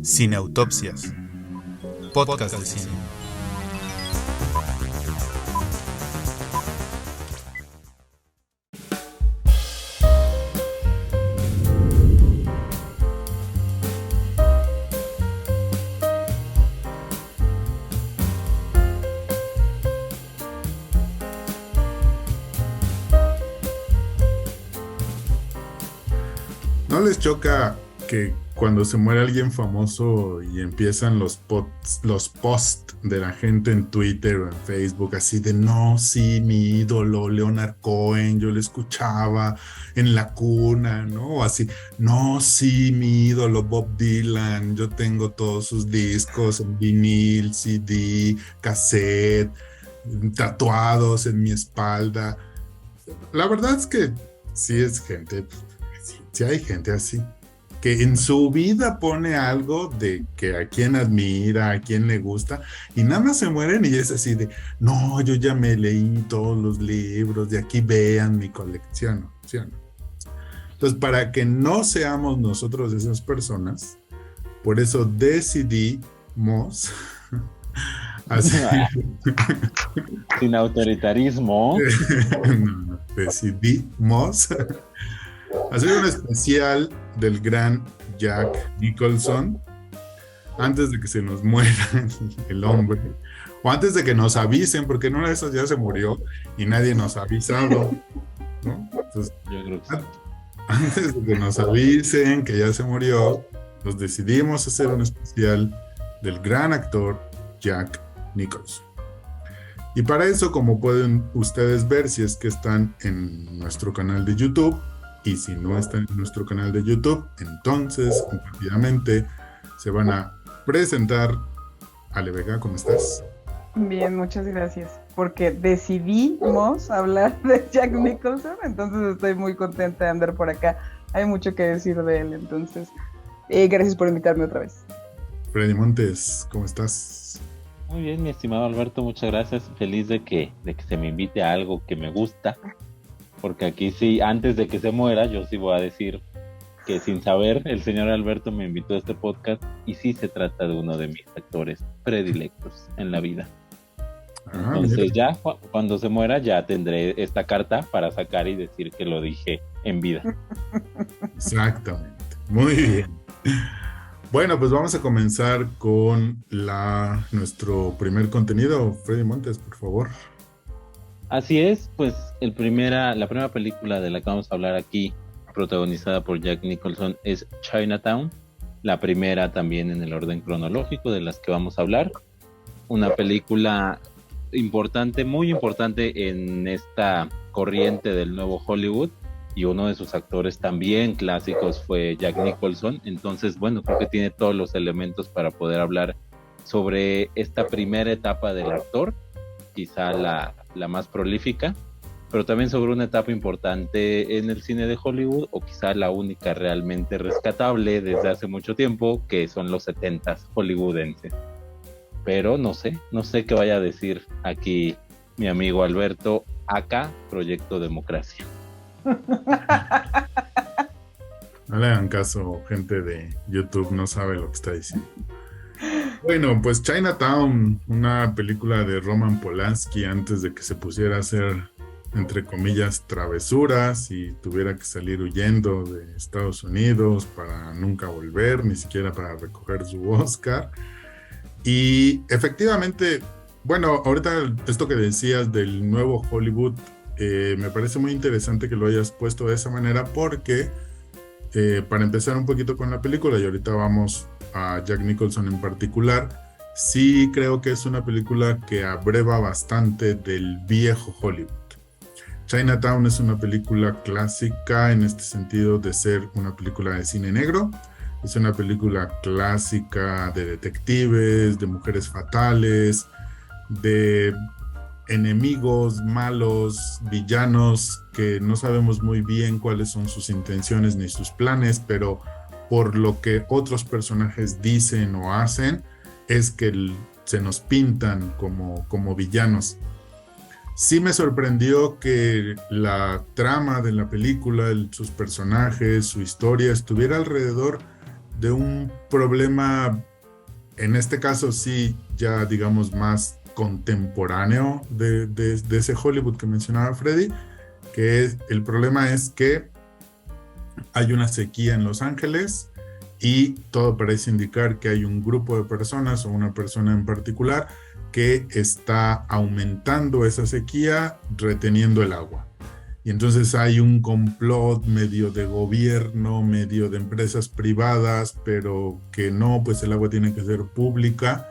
Cineautopsias, podcast de cine. ¿No les choca que cuando se muere alguien famoso y empiezan los posts de la gente en Twitter o en Facebook así de no, sí, mi ídolo Leonard Cohen, yo lo escuchaba en la cuna, ¿no? O así, no, sí, mi ídolo Bob Dylan, yo tengo todos sus discos en vinil, CD, cassette, tatuados en mi espalda. La verdad es que sí es gente, sí hay gente así, que en su vida pone algo de que a quien admira, a quien le gusta, y nada más se mueren y es así de, no, yo ya me leí todos los libros, de aquí vean mi colección, ¿sí o no? Entonces, para que no seamos nosotros esas personas, por eso decidimos hacer... Sin autoritarismo. No, decidimos hacer un especial del gran Jack Nicholson antes de que se nos muera el hombre, o antes de que nos avisen, porque en una de esas ya se murió y nadie nos ha avisado, ¿no? Entonces, Yo creo que sí. antes de que nos avisen que ya se murió, nos decidimos hacer un especial del gran actor Jack Nicholson. Y para eso, como pueden ustedes ver, si es que están en nuestro canal de YouTube, y si no están en nuestro canal de YouTube, entonces rápidamente se van a presentar. Ale Vega, ¿cómo estás? Bien, muchas gracias. Porque decidimos hablar de Jack Nicholson, entonces estoy muy contenta de andar por acá. Hay mucho que decir de él, entonces gracias por invitarme otra vez. Freddy Montes, ¿cómo estás? Muy bien, mi estimado Alberto, muchas gracias. Feliz de que se me invite a algo que me gusta. Porque aquí sí, antes de que se muera, yo sí voy a decir que sin saber, el señor Alberto me invitó a este podcast y sí se trata de uno de mis actores predilectos en la vida. Entonces ya cuando se muera ya tendré esta carta para sacar y decir que lo dije en vida. Exactamente, muy bien. Bueno, pues vamos a comenzar con nuestro primer contenido. Freddy Montes, por favor. Así es, pues la primera película de la que vamos a hablar aquí, protagonizada por Jack Nicholson, es Chinatown, la primera también en el orden cronológico de las que vamos a hablar. Una película importante, muy importante en esta corriente del nuevo Hollywood, y uno de sus actores también clásicos fue Jack Nicholson. Entonces, bueno, creo que tiene todos los elementos para poder hablar sobre esta primera etapa del actor, quizá la más prolífica, pero también sobre una etapa importante en el cine de Hollywood, o quizá la única realmente rescatable desde hace mucho tiempo, que son los 70s hollywoodenses. Pero no sé qué vaya a decir aquí mi amigo Alberto, acá Proyecto Democracia. No le hagan caso, gente de YouTube, no sabe lo que está diciendo. Bueno, pues Chinatown, una película de Roman Polanski antes de que se pusiera a hacer, entre comillas, travesuras y tuviera que salir huyendo de Estados Unidos para nunca volver, ni siquiera para recoger su Oscar. Y efectivamente, bueno, ahorita esto que decías del nuevo Hollywood, me parece muy interesante que lo hayas puesto de esa manera porque, para empezar un poquito con la película, y ahorita vamos a Jack Nicholson en particular, sí creo que es una película que abreva bastante del viejo Hollywood. Chinatown es una película clásica en este sentido de ser una película de cine negro. Es una película clásica de detectives, de mujeres fatales, de enemigos malos, villanos que no sabemos muy bien cuáles son sus intenciones ni sus planes, pero por lo que otros personajes dicen o hacen, es que se nos pintan como villanos. Sí me sorprendió que la trama de la película, sus personajes, su historia, estuviera alrededor de un problema, en este caso sí, ya digamos más contemporáneo de ese Hollywood que mencionaba Freddy, que el problema es que hay una sequía en Los Ángeles y todo parece indicar que hay un grupo de personas o una persona en particular que está aumentando esa sequía reteniendo el agua. Y entonces hay un complot medio de gobierno, medio de empresas privadas, pero que no, pues el agua tiene que ser pública.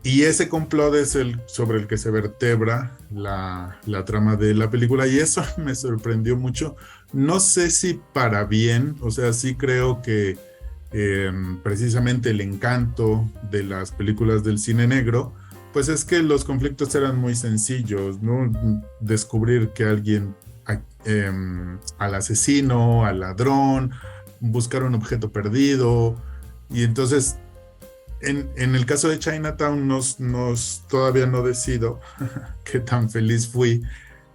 Y ese complot es el sobre el que se vertebra la trama de la película, y eso me sorprendió mucho. No sé si para bien, o sea, sí creo que precisamente el encanto de las películas del cine negro, pues es que los conflictos eran muy sencillos, ¿no? Descubrir que alguien, al asesino, al ladrón, buscar un objeto perdido, y entonces en el caso de Chinatown todavía no decido qué tan feliz fui,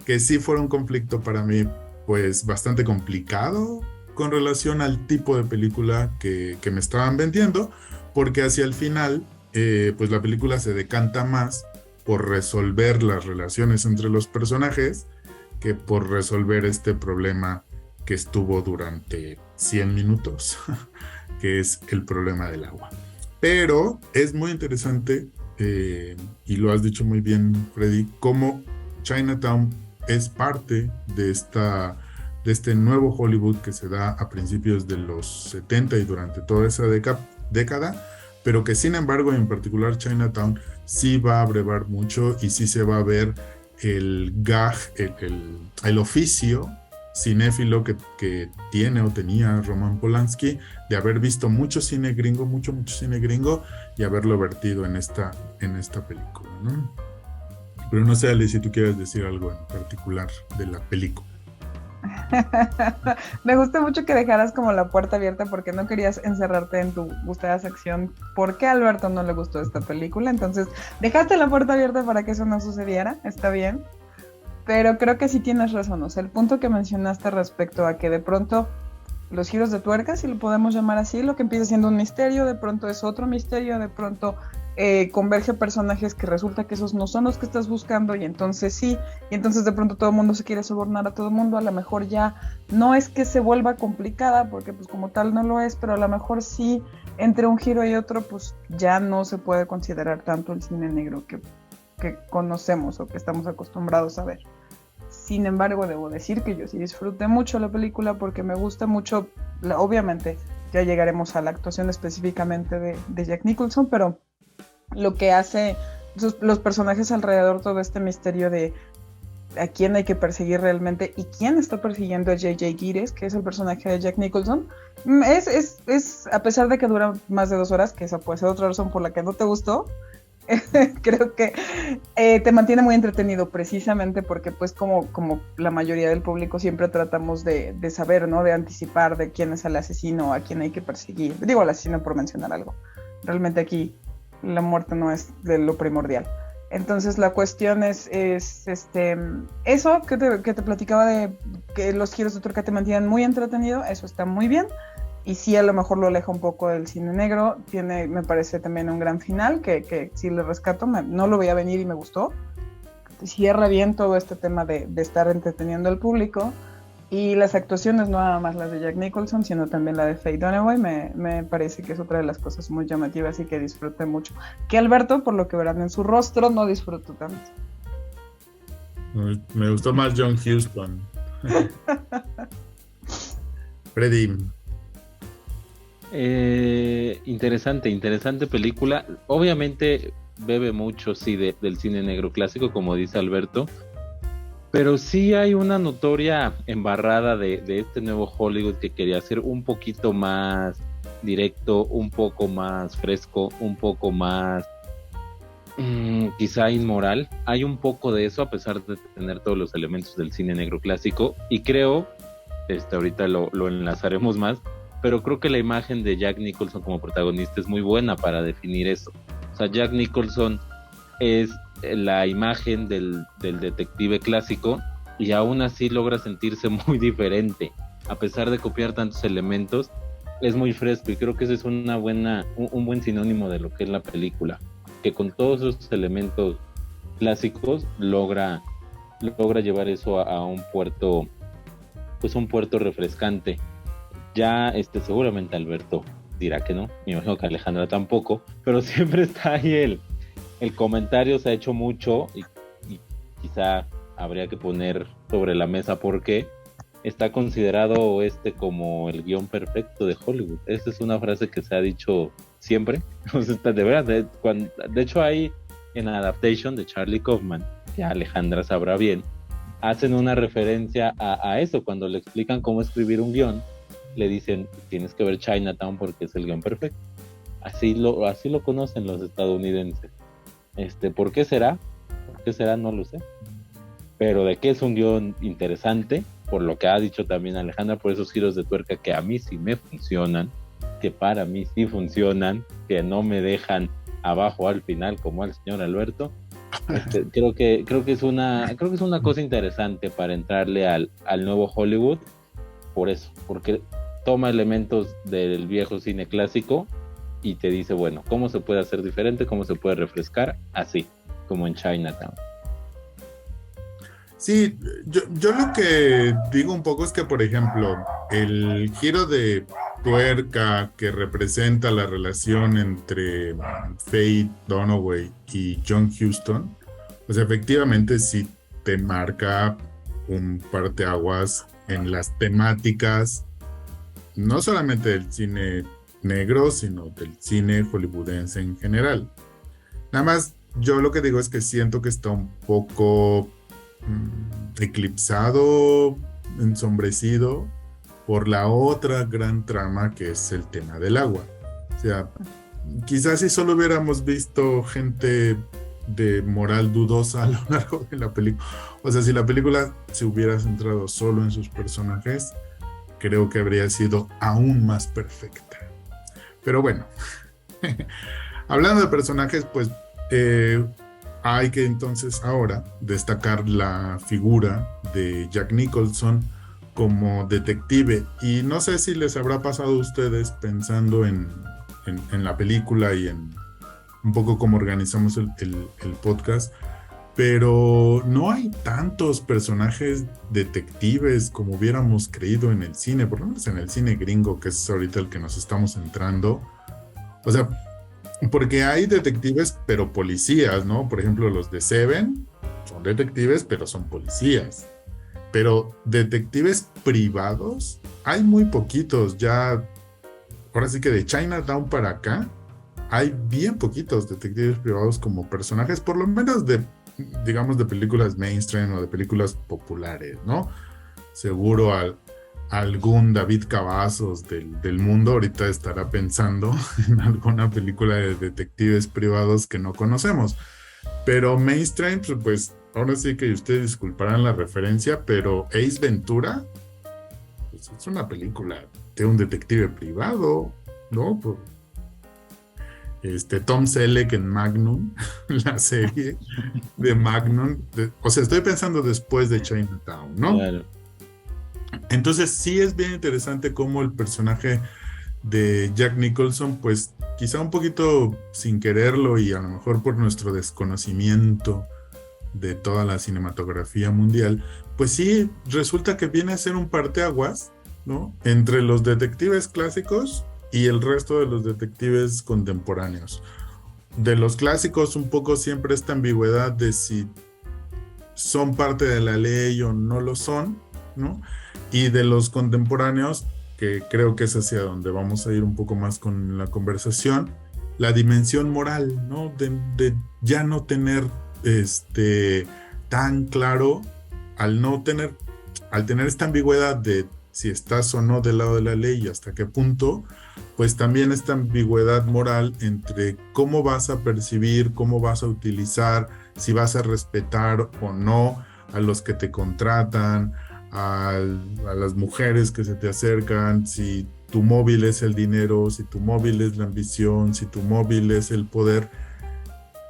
que sí fue un conflicto para mí pues bastante complicado con relación al tipo de película que me estaban vendiendo, porque hacia el final pues la película se decanta más por resolver las relaciones entre los personajes que por resolver este problema que estuvo durante 100 minutos, que es el problema del agua. Pero es muy interesante, y lo has dicho muy bien, Freddy, cómo Chinatown es parte de este nuevo Hollywood que se da a principios de los 70 y durante toda esa década, pero que sin embargo, en particular Chinatown, sí va a brevar mucho y sí se va a ver el gag, el oficio cinéfilo que tiene o tenía Roman Polanski de haber visto mucho cine gringo, mucho cine gringo, y haberlo vertido en esta película, ¿no? Pero no sé, Ali, si tú quieres decir algo en particular de la película. Me gusta mucho que dejaras como la puerta abierta porque no querías encerrarte en tu gustada sección porque a Alberto no le gustó esta película, entonces dejaste la puerta abierta para que eso no sucediera, está bien, pero creo que sí tienes razón, o sea, el punto que mencionaste respecto a que de pronto los giros de tuerca, si lo podemos llamar así, lo que empieza siendo un misterio, de pronto es otro misterio, de pronto converge personajes que resulta que esos no son los que estás buscando, y entonces sí, y entonces de pronto todo el mundo se quiere sobornar a todo el mundo, a lo mejor ya no es que se vuelva complicada, porque pues como tal no lo es, pero a lo mejor sí, entre un giro y otro, pues ya no se puede considerar tanto el cine negro que conocemos o que estamos acostumbrados a ver. Sin embargo, debo decir que yo sí disfruté mucho la película porque me gusta mucho, obviamente ya llegaremos a la actuación específicamente de Jack Nicholson, pero lo que hace los personajes alrededor, todo este misterio de a quién hay que perseguir realmente y quién está persiguiendo a J.J. Gittes, que es el personaje de Jack Nicholson, es a pesar de que dura más de 2 horas, que esa puede ser otra razón por la que no te gustó, creo que te mantiene muy entretenido precisamente porque pues como la mayoría del público siempre tratamos de saber, ¿no? De anticipar de quién es el asesino, a quién hay que perseguir. Digo al asesino por mencionar algo. Realmente aquí la muerte no es de lo primordial. Entonces la cuestión es eso que te platicaba de que los giros de tuerca te mantienen muy entretenido, eso está muy bien. Y sí, a lo mejor lo aleja un poco del cine negro. Tiene, me parece también un gran final, que sí le rescato. No lo veía venir y me gustó. Cierra bien todo este tema de estar entreteniendo al público. Y las actuaciones, no nada más las de Jack Nicholson, sino también la de Faye Dunaway, me parece que es otra de las cosas muy llamativas y que disfruté mucho. Que Alberto, por lo que verán en su rostro, no disfrutó tanto. Me gustó más John Huston. Freddy. Interesante película. Obviamente bebe mucho, sí, del cine negro clásico, como dice Alberto, pero sí hay una notoria embarrada de este nuevo Hollywood que quería ser un poquito más directo, un poco más fresco, un poco más quizá inmoral. Hay un poco de eso a pesar de tener todos los elementos del cine negro clásico, y creo, ahorita lo enlazaremos más, pero creo que la imagen de Jack Nicholson como protagonista es muy buena para definir eso. O sea, Jack Nicholson es la imagen del detective clásico y aún así logra sentirse muy diferente. A pesar de copiar tantos elementos, es muy fresco y creo que ese es un buen sinónimo de lo que es la película, que con todos esos elementos clásicos logra llevar eso a un puerto, pues un puerto refrescante. Ya seguramente Alberto dirá que no, me imagino que Alejandra tampoco, pero siempre está ahí el comentario, se ha hecho mucho y quizá habría que poner sobre la mesa por qué está considerado como el guión perfecto de Hollywood. Esa es una frase que se ha dicho siempre. O sea, de verdad, de hecho hay en Adaptation de Charlie Kaufman, que Alejandra sabrá bien, hacen una referencia a eso, cuando le explican cómo escribir un guión, le dicen, tienes que ver Chinatown porque es el guión perfecto. Así lo conocen los estadounidenses. ¿Por qué será? ¿Por qué será? No lo sé. Pero de que es un guión interesante, por lo que ha dicho también Alejandra, por esos giros de tuerca que a mí sí me funcionan, que para mí sí funcionan, que no me dejan abajo al final como al señor Alberto. Creo que es una cosa interesante para entrarle al nuevo Hollywood, por eso, porque toma elementos del viejo cine clásico y te dice, bueno, ¿cómo se puede hacer diferente? ¿Cómo se puede refrescar? Así, como en Chinatown. Sí, yo lo que digo un poco es que, por ejemplo, el giro de tuerca que representa la relación entre Faye Dunaway y John Huston, pues efectivamente sí te marca un parteaguas en las temáticas, no solamente del cine negro, sino del cine hollywoodense en general. Nada más, yo lo que digo es que siento que está un poco eclipsado, ensombrecido por la otra gran trama que es el tema del agua. O sea, quizás si solo hubiéramos visto gente de moral dudosa a lo largo de la película, o sea, si la película se hubiera centrado solo en sus personajes, creo que habría sido aún más perfecta. Pero bueno, hablando de personajes, pues hay que entonces ahora destacar la figura de Jack Nicholson como detective. Y no sé si les habrá pasado a ustedes pensando en la película y en un poco cómo organizamos el podcast, pero no hay tantos personajes detectives como hubiéramos creído en el cine, por lo menos en el cine gringo, que es ahorita el que nos estamos centrando. O sea, porque hay detectives, pero policías, ¿no? Por ejemplo, los de Seven son detectives, pero son policías. Pero detectives privados, hay muy poquitos. Ya, ahora sí que de Chinatown para acá, hay bien poquitos detectives privados como personajes, por lo menos digamos, de películas mainstream o de películas populares, ¿no? Seguro algún David Cavazos del mundo ahorita estará pensando en alguna película de detectives privados que no conocemos. Pero mainstream, pues ahora sí que ustedes disculparán la referencia, pero Ace Ventura, pues es una película de un detective privado, ¿no? Tom Selleck en Magnum, la serie de Magnum, o sea, estoy pensando después de Chinatown, ¿no? Claro. Entonces sí es bien interesante cómo el personaje de Jack Nicholson, pues quizá un poquito sin quererlo y a lo mejor por nuestro desconocimiento de toda la cinematografía mundial, pues sí resulta que viene a ser un parteaguas, ¿no? Entre los detectives clásicos y el resto de los detectives contemporáneos. De los clásicos un poco siempre esta ambigüedad de si son parte de la ley o no lo son, ¿no? Y de los contemporáneos, que creo que es hacia donde vamos a ir un poco más con la conversación, la dimensión moral, ¿no? De ya no tener tan claro, al tener esta ambigüedad de si estás o no del lado de la ley y hasta qué punto, pues también esta ambigüedad moral entre cómo vas a percibir, cómo vas a utilizar, si vas a respetar o no a los que te contratan, a las mujeres que se te acercan, si tu móvil es el dinero, si tu móvil es la ambición, si tu móvil es el poder.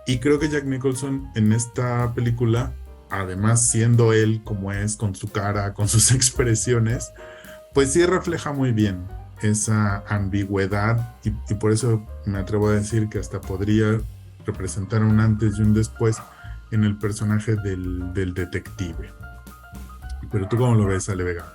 Y creo que Jack Nicholson en esta película, además siendo él como es, con su cara, con sus expresiones, pues sí refleja muy bien esa ambigüedad y por eso me atrevo a decir que hasta podría representar un antes y un después en el personaje del detective. Pero ¿tú cómo lo ves, Ale Vega?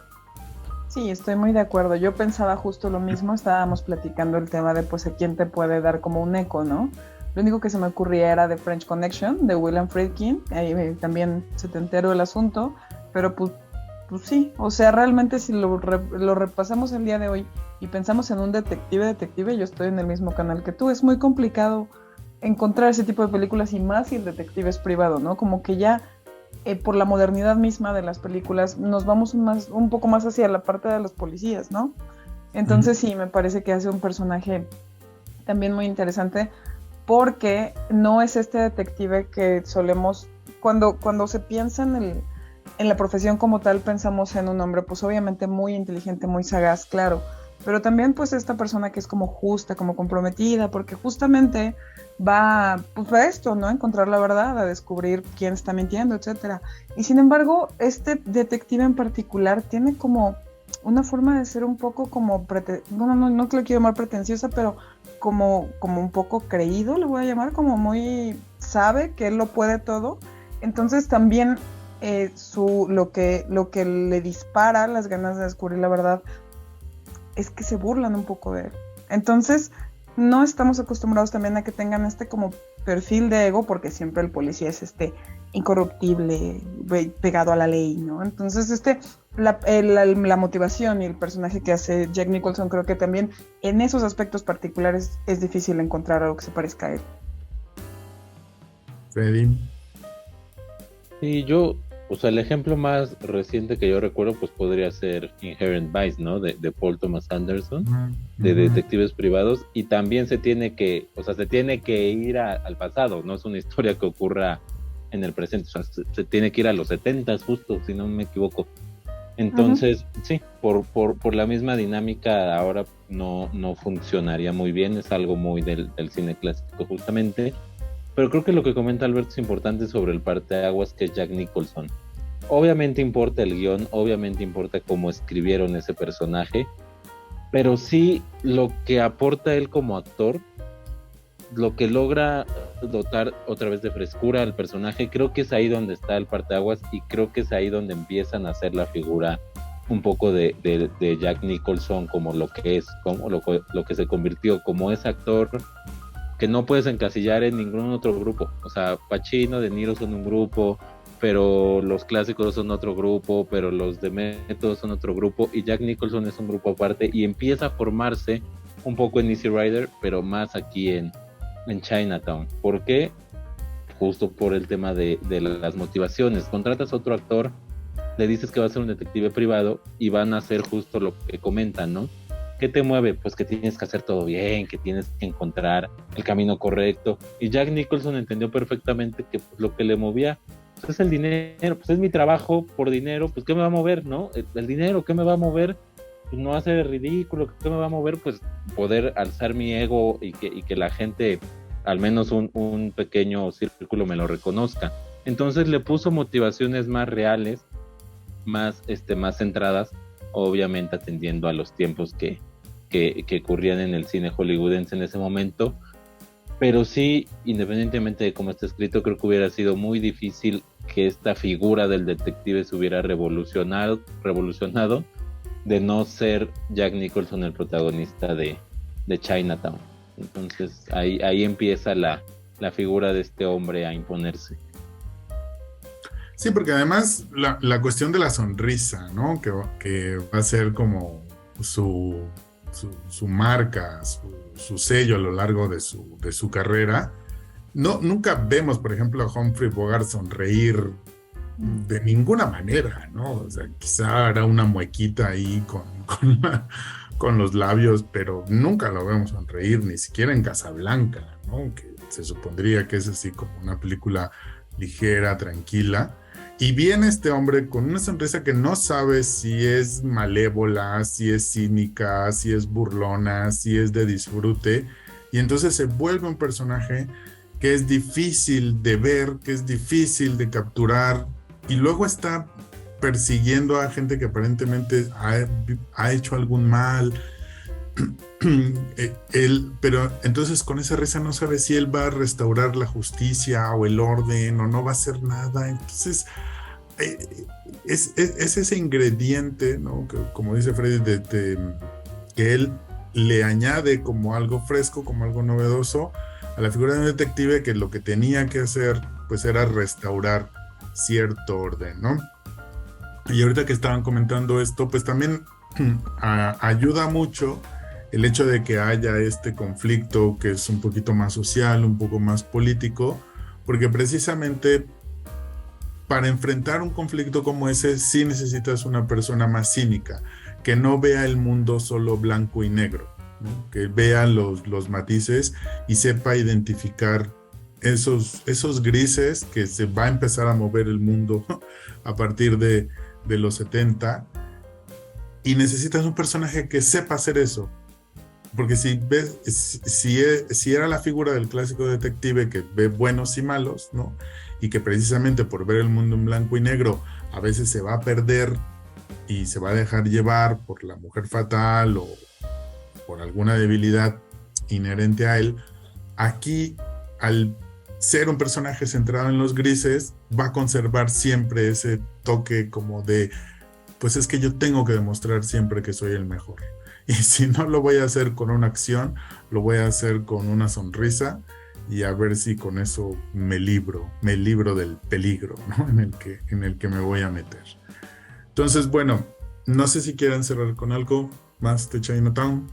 Sí, estoy muy de acuerdo. Yo pensaba justo lo mismo, estábamos platicando el tema de pues a quién te puede dar como un eco, ¿no? Lo único que se me ocurría era The French Connection, de William Friedkin, ahí también setentero el asunto, pero pues sí, o sea, realmente si lo repasamos el día de hoy y pensamos en un detective, yo estoy en el mismo canal que tú, es muy complicado encontrar ese tipo de películas y más si el detective es privado, ¿no? Como que ya por la modernidad misma de las películas nos vamos un poco más hacia la parte de los policías, ¿no? Entonces sí, me parece que hace un personaje también muy interesante porque no es este detective que solemos, cuando se piensa en la profesión como tal, pensamos en un hombre pues obviamente muy inteligente, muy sagaz, claro, pero también pues esta persona que es como justa, como comprometida, porque justamente va pues a esto, ¿no? A encontrar la verdad, a descubrir quién está mintiendo, etcétera. Y sin embargo, este detective en particular tiene como una forma de ser un poco como, bueno, no te lo quiero llamar pretenciosa, pero como un poco creído, le voy a llamar, como muy sabe que él lo puede todo. Entonces también lo que le dispara las ganas de descubrir la verdad es que se burlan un poco de él. Entonces no estamos acostumbrados también a que tengan este como perfil de ego, porque siempre el policía es incorruptible, pegado a la ley, ¿no? Entonces la motivación y el personaje que hace Jack Nicholson, creo que también en esos aspectos particulares es difícil encontrar algo que se parezca a él. Freddy. Y yo, o sea, el ejemplo más reciente que yo recuerdo pues podría ser Inherent Vice, ¿no? De Paul Thomas Anderson, de detectives privados, y también se tiene que ir al pasado, no es una historia que ocurra en el presente, o sea, se tiene que ir a los 70s justo, si no me equivoco. Entonces, sí, por la misma dinámica ahora no funcionaría muy bien, es algo muy del cine clásico justamente. Pero creo que lo que comenta Alberto es importante sobre el parteaguas que es Jack Nicholson. Obviamente importa el guión, obviamente importa cómo escribieron ese personaje, pero sí lo que aporta él como actor, lo que logra dotar otra vez de frescura al personaje, creo que es ahí donde está el parteaguas y creo que es ahí donde empiezan a hacer la figura un poco de Jack Nicholson como lo que es, como lo que se convirtió, como ese actor que no puedes encasillar en ningún otro grupo. O sea, Pacino, De Niro son un grupo, pero los clásicos son otro grupo, pero los de método son otro grupo, y Jack Nicholson es un grupo aparte, y empieza a formarse un poco en Easy Rider, pero más aquí en Chinatown. ¿Por qué? Justo por el tema de las motivaciones. Contratas a otro actor, le dices que va a ser un detective privado, y van a hacer justo lo que comentan, ¿no? ¿Qué te mueve? Pues que tienes que hacer todo bien, que tienes que encontrar el camino correcto. Y Jack Nicholson entendió perfectamente que pues, lo que le movía pues, es el dinero, pues es mi trabajo por dinero, pues ¿qué me va a mover, no? El dinero, ¿qué me va a mover? Pues no hacer ridículo, ¿qué me va a mover? Pues poder alzar mi ego y que la gente, al menos un pequeño círculo me lo reconozca. Entonces le puso motivaciones más reales, más centradas, obviamente atendiendo a los tiempos que ocurrían en el cine hollywoodense en ese momento, pero sí, independientemente de cómo está escrito, creo que hubiera sido muy difícil que esta figura del detective se hubiera revolucionado de no ser Jack Nicholson el protagonista de Chinatown. Entonces ahí empieza la figura de este hombre a imponerse. Sí, porque además la cuestión de la sonrisa, ¿no? Que va a ser como su marca, su sello a lo largo de su carrera. Nunca vemos, por ejemplo, a Humphrey Bogart sonreír de ninguna manera, ¿no? O sea, quizá hará una muequita ahí con los labios, pero nunca lo vemos sonreír, ni siquiera en Casablanca, ¿no? Que se supondría que es así como una película ligera, tranquila. Y viene este hombre con una sonrisa que no sabe si es malévola, si es cínica, si es burlona, si es de disfrute. Y entonces se vuelve un personaje que es difícil de ver, que es difícil de capturar. Y luego está persiguiendo a gente que aparentemente ha hecho algún mal. pero entonces con esa risa no sabe si él va a restaurar la justicia o el orden o no va a hacer nada. Entonces es ese ingrediente, ¿no? Que, como dice Freddy, que él le añade como algo fresco, como algo novedoso a la figura de un detective, que lo que tenía que hacer pues era restaurar cierto orden, ¿no? Y ahorita que estaban comentando esto, pues también ayuda mucho el hecho de que haya este conflicto que es un poquito más social, un poco más político, porque precisamente para enfrentar un conflicto como ese sí necesitas una persona más cínica, que no vea el mundo solo blanco y negro, ¿no? Que vea los matices y sepa identificar esos grises que se va a empezar a mover el mundo a partir de los 70, y necesitas un personaje que sepa hacer eso. Porque si era la figura del clásico detective que ve buenos y malos, ¿no? Y que precisamente por ver el mundo en blanco y negro a veces se va a perder y se va a dejar llevar por la mujer fatal o por alguna debilidad inherente a él, aquí, al ser un personaje centrado en los grises, va a conservar siempre ese toque como de, pues es que yo tengo que demostrar siempre que soy el mejor. Y si no lo voy a hacer con una acción, lo voy a hacer con una sonrisa, y a ver si con eso me libro del peligro, ¿no? en el que me voy a meter. Entonces, bueno, no sé si quieren cerrar con algo más de Chinatown.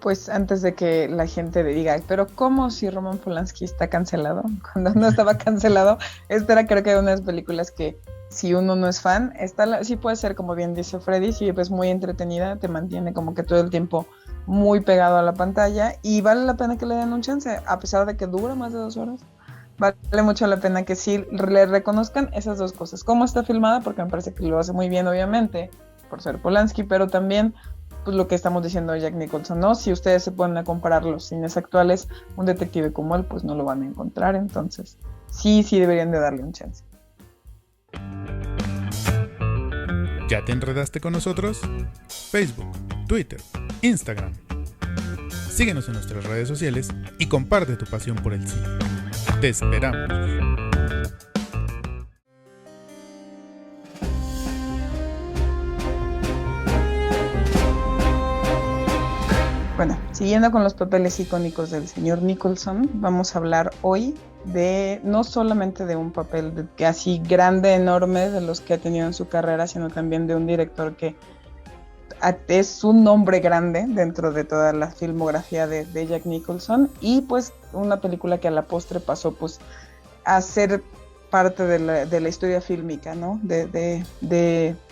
Pues antes de que la gente diga, pero ¿cómo si Roman Polanski está cancelado? Cuando no estaba cancelado, esta era creo que una de las películas que si uno no es fan, sí puede ser, como bien dice Freddy, sí es muy entretenida, te mantiene como que todo el tiempo muy pegado a la pantalla y vale la pena que le den un chance, a pesar de que dura más de 2 horas. Vale mucho la pena que sí le reconozcan esas dos cosas. Cómo está filmada, porque me parece que lo hace muy bien, obviamente, por ser Polanski, pero también pues lo que estamos diciendo de Jack Nicholson, ¿no? Si ustedes se ponen a comparar los cines actuales, un detective como él, pues no lo van a encontrar. Entonces, sí deberían de darle un chance. ¿Ya te enredaste con nosotros? Facebook, Twitter, Instagram. Síguenos en nuestras redes sociales y comparte tu pasión por el cine. Te esperamos. Bueno, siguiendo con los papeles icónicos del señor Nicholson, vamos a hablar hoy de no solamente de un papel así grande, enorme, de los que ha tenido en su carrera, sino también de un director que es un nombre grande dentro de toda la filmografía de Jack Nicholson, y pues una película que a la postre pasó pues a ser parte de la historia fílmica, ¿no? De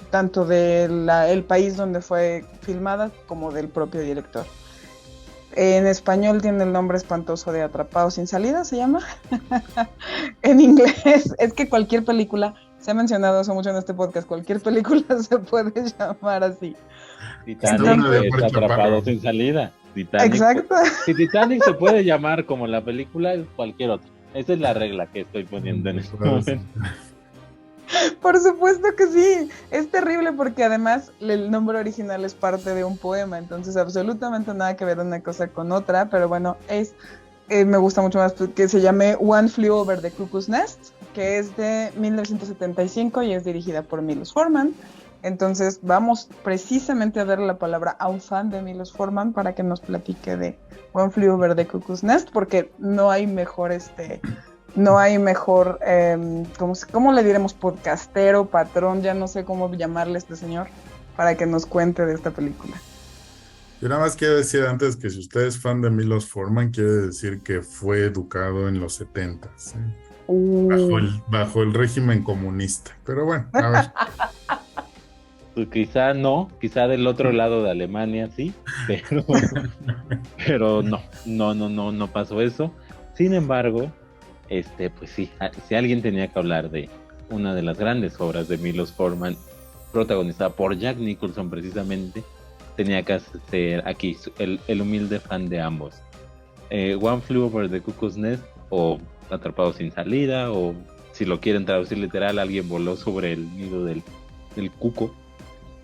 tanto del país donde fue filmada como del propio director. En español tiene el nombre espantoso de Atrapado sin salida, se llama. En inglés, es que cualquier película, se ha mencionado eso mucho en este podcast, cualquier película se puede llamar así. Titanic es Atrapado sin salida. Titanic, exacto. Si Titanic se puede llamar como la película, es cualquier otra. Esa es la regla que estoy poniendo en este momento. Por supuesto que sí, es terrible porque además el nombre original es parte de un poema, entonces absolutamente nada que ver una cosa con otra, pero bueno, me gusta mucho más que se llame One Flew Over the Cuckoo's Nest, que es de 1975 y es dirigida por Milos Forman. Entonces vamos precisamente a darle la palabra a un fan de Milos Forman para que nos platique de One Flew Over the Cuckoo's Nest, porque no hay mejor ¿cómo le diremos? Podcastero, patrón, ya no sé cómo llamarle a este señor, para que nos cuente de esta película. Yo nada más quiero decir antes que si usted es fan de Milos Forman, quiere decir que fue educado en los 70s, bajo el régimen comunista. Pero bueno, a ver. Pues quizá del otro lado de Alemania sí, pero no pasó eso. Sin embargo, pues sí, si alguien tenía que hablar de una de las grandes obras de Milos Forman, protagonizada por Jack Nicholson precisamente, tenía que ser aquí el humilde fan de ambos. One Flew Over the Cuckoo's Nest, o Atrapado sin salida, o si lo quieren traducir literal, alguien voló sobre el nido del cuco.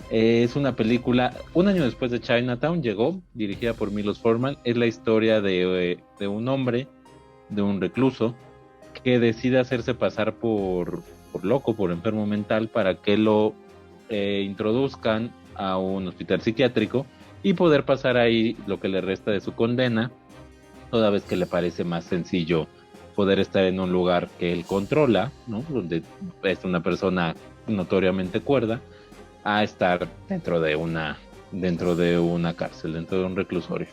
Es una película, un año después de Chinatown llegó, dirigida por Milos Forman. Es la historia de un hombre, de un recluso, que decide hacerse pasar por loco, por enfermo mental, para que lo introduzcan a un hospital psiquiátrico y poder pasar ahí lo que le resta de su condena, toda vez que le parece más sencillo poder estar en un lugar que él controla, ¿no? Donde es una persona notoriamente cuerda, a estar dentro de una cárcel, dentro de un reclusorio.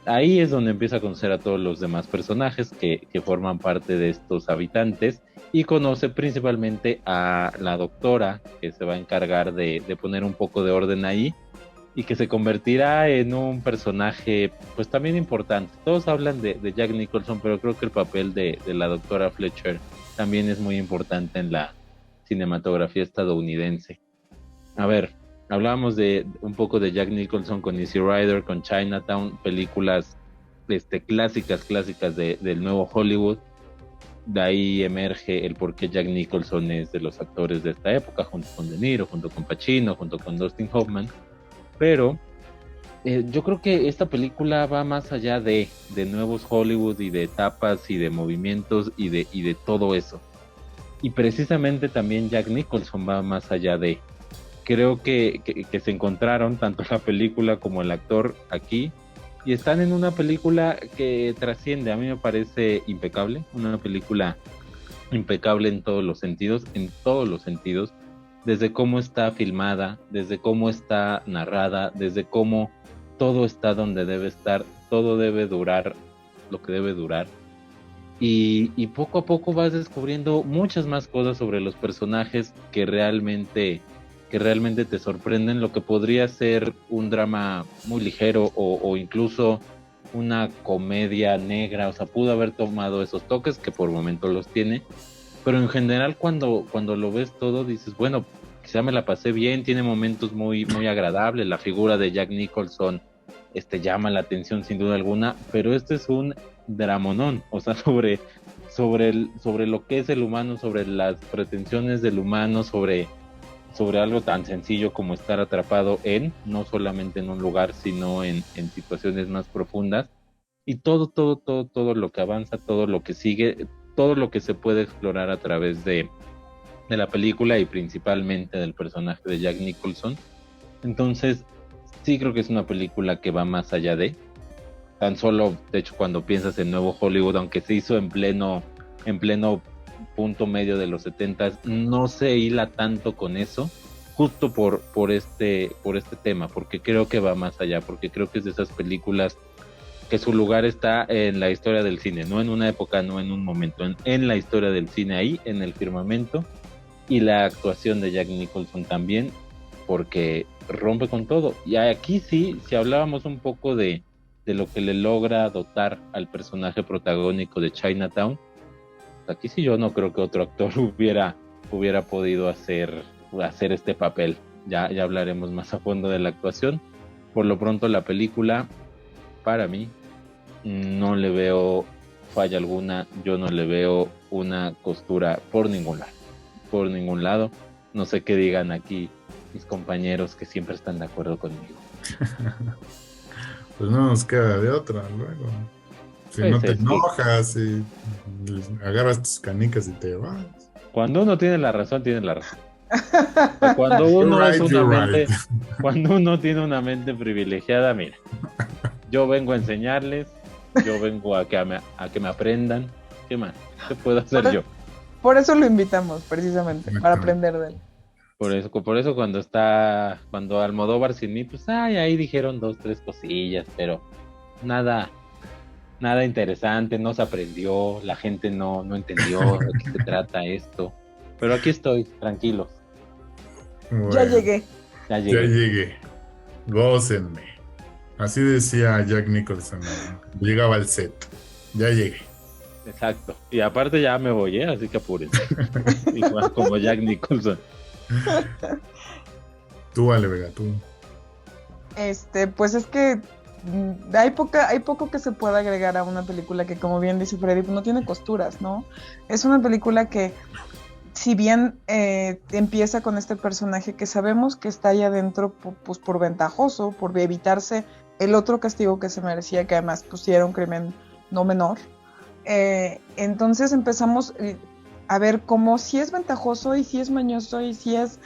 Ahí es donde empieza a conocer a todos los demás personajes que forman parte de estos habitantes, y conoce principalmente a la doctora, que se va a encargar de poner un poco de orden ahí, y que se convertirá en un personaje pues también importante. Todos hablan de Jack Nicholson, pero creo que el papel de la doctora Fletcher también es muy importante en la cinematografía estadounidense. A ver, hablábamos de un poco de Jack Nicholson con Easy Rider, con Chinatown, películas clásicas del nuevo Hollywood. De ahí emerge el por qué Jack Nicholson es de los actores de esta época, junto con De Niro, junto con Pacino, junto con Dustin Hoffman. Pero yo creo que esta película va más allá de nuevos Hollywood y de etapas y de movimientos y de todo eso. Y precisamente también Jack Nicholson va más allá de... Creo que se encontraron tanto la película como el actor aquí, y están en una película que trasciende. A mí me parece impecable, una película impecable en todos los sentidos, desde cómo está filmada, desde cómo está narrada, desde cómo todo está donde debe estar, todo debe durar lo que debe durar, y poco a poco vas descubriendo muchas más cosas sobre los personajes que realmente te sorprenden. Lo que podría ser un drama muy ligero o incluso una comedia negra, o sea, pudo haber tomado esos toques que por momentos los tiene, pero en general cuando lo ves todo dices, bueno, quizá me la pasé bien, tiene momentos muy, muy agradables, la figura de Jack Nicholson llama la atención sin duda alguna, pero este es un dramonón, o sea, sobre lo que es el humano, sobre las pretensiones del humano, sobre algo tan sencillo como estar atrapado no solamente en un lugar, sino en situaciones más profundas, y todo lo que avanza, todo lo que sigue, todo lo que se puede explorar a través de la película y principalmente del personaje de Jack Nicholson. Entonces, sí creo que es una película que va más allá de tan solo, de hecho, cuando piensas en Nuevo Hollywood, aunque se hizo en pleno punto medio de los 70s, no se hila tanto con eso, justo por este tema, porque creo que va más allá, porque creo que es de esas películas que su lugar está en la historia del cine, no en una época, no en un momento, en la historia del cine, ahí en el firmamento, y la actuación de Jack Nicholson también, porque rompe con todo. Y aquí sí, si hablábamos un poco de lo que le logra dotar al personaje protagónico de Chinatown, aquí sí yo no creo que otro actor hubiera podido hacer este papel. Ya hablaremos más a fondo de la actuación. Por lo pronto la película, para mí, no le veo falla alguna, yo no le veo una costura por ningún lado. No sé qué digan aquí mis compañeros que siempre están de acuerdo conmigo. Pues no nos queda de otra luego. Si pues no te enojas y agarras tus canicas y te vas. Cuando uno tiene la razón, tiene la razón. Cuando uno cuando uno tiene una mente privilegiada, mira, yo vengo a enseñarles, yo vengo a que me aprendan. ¿Qué más? ¿Qué puedo hacer yo? Por eso lo invitamos, precisamente, para aprender de él. Por eso cuando Almodóvar sin mí, pues ahí dijeron 2-3 cosillas, pero nada interesante, no se aprendió, la gente no entendió de qué se trata esto. Pero aquí estoy, tranquilos. Bueno, ya llegué. Gócenme. Así decía Jack Nicholson. Llegaba al set. Ya llegué. Exacto. Y aparte ya me voy, así que apúrense. Igual como Jack Nicholson. Tú, Ale Vega, tú. Pues es que hay poco que se pueda agregar a una película que, como bien dice Freddy, pues no tiene costuras, ¿no? Es una película que si bien empieza con este personaje que sabemos que está ahí adentro pues por ventajoso, por evitarse el otro castigo que se merecía, que además pues sí era un crimen no menor, entonces empezamos a ver cómo si es ventajoso y si es mañoso y si es...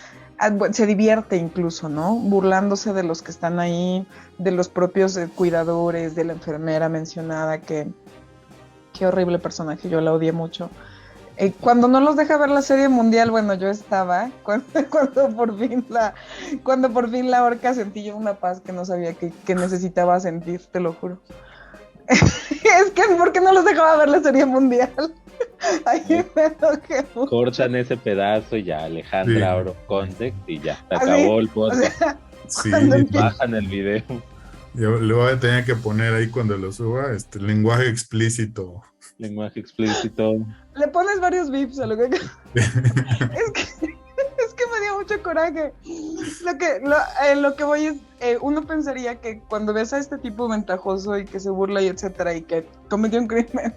se divierte incluso, ¿no? Burlándose de los que están ahí, de los propios cuidadores, de la enfermera mencionada, que qué horrible personaje, yo la odié mucho. Cuando no los deja ver la serie mundial, bueno, yo estaba, cuando por fin la orca sentí yo una paz que no sabía que necesitaba sentir, te lo juro. Es que, ¿por qué no los dejaba ver la serie mundial? Ahí me enojé mucho. Cortan ese pedazo y ya, Alejandra Sí. Oro Context y ya, se Así, acabó el podcast. o sea, Sí, cuando empieza- Bajan el video. yo le voy a tener que poner ahí cuando lo suba, lenguaje explícito. Lenguaje explícito. le pones varios vips a lo que... Es que me dio mucho coraje. Lo que voy es, uno pensaría que cuando ves a este tipo ventajoso y que se burla y etcétera y que cometió un crimen,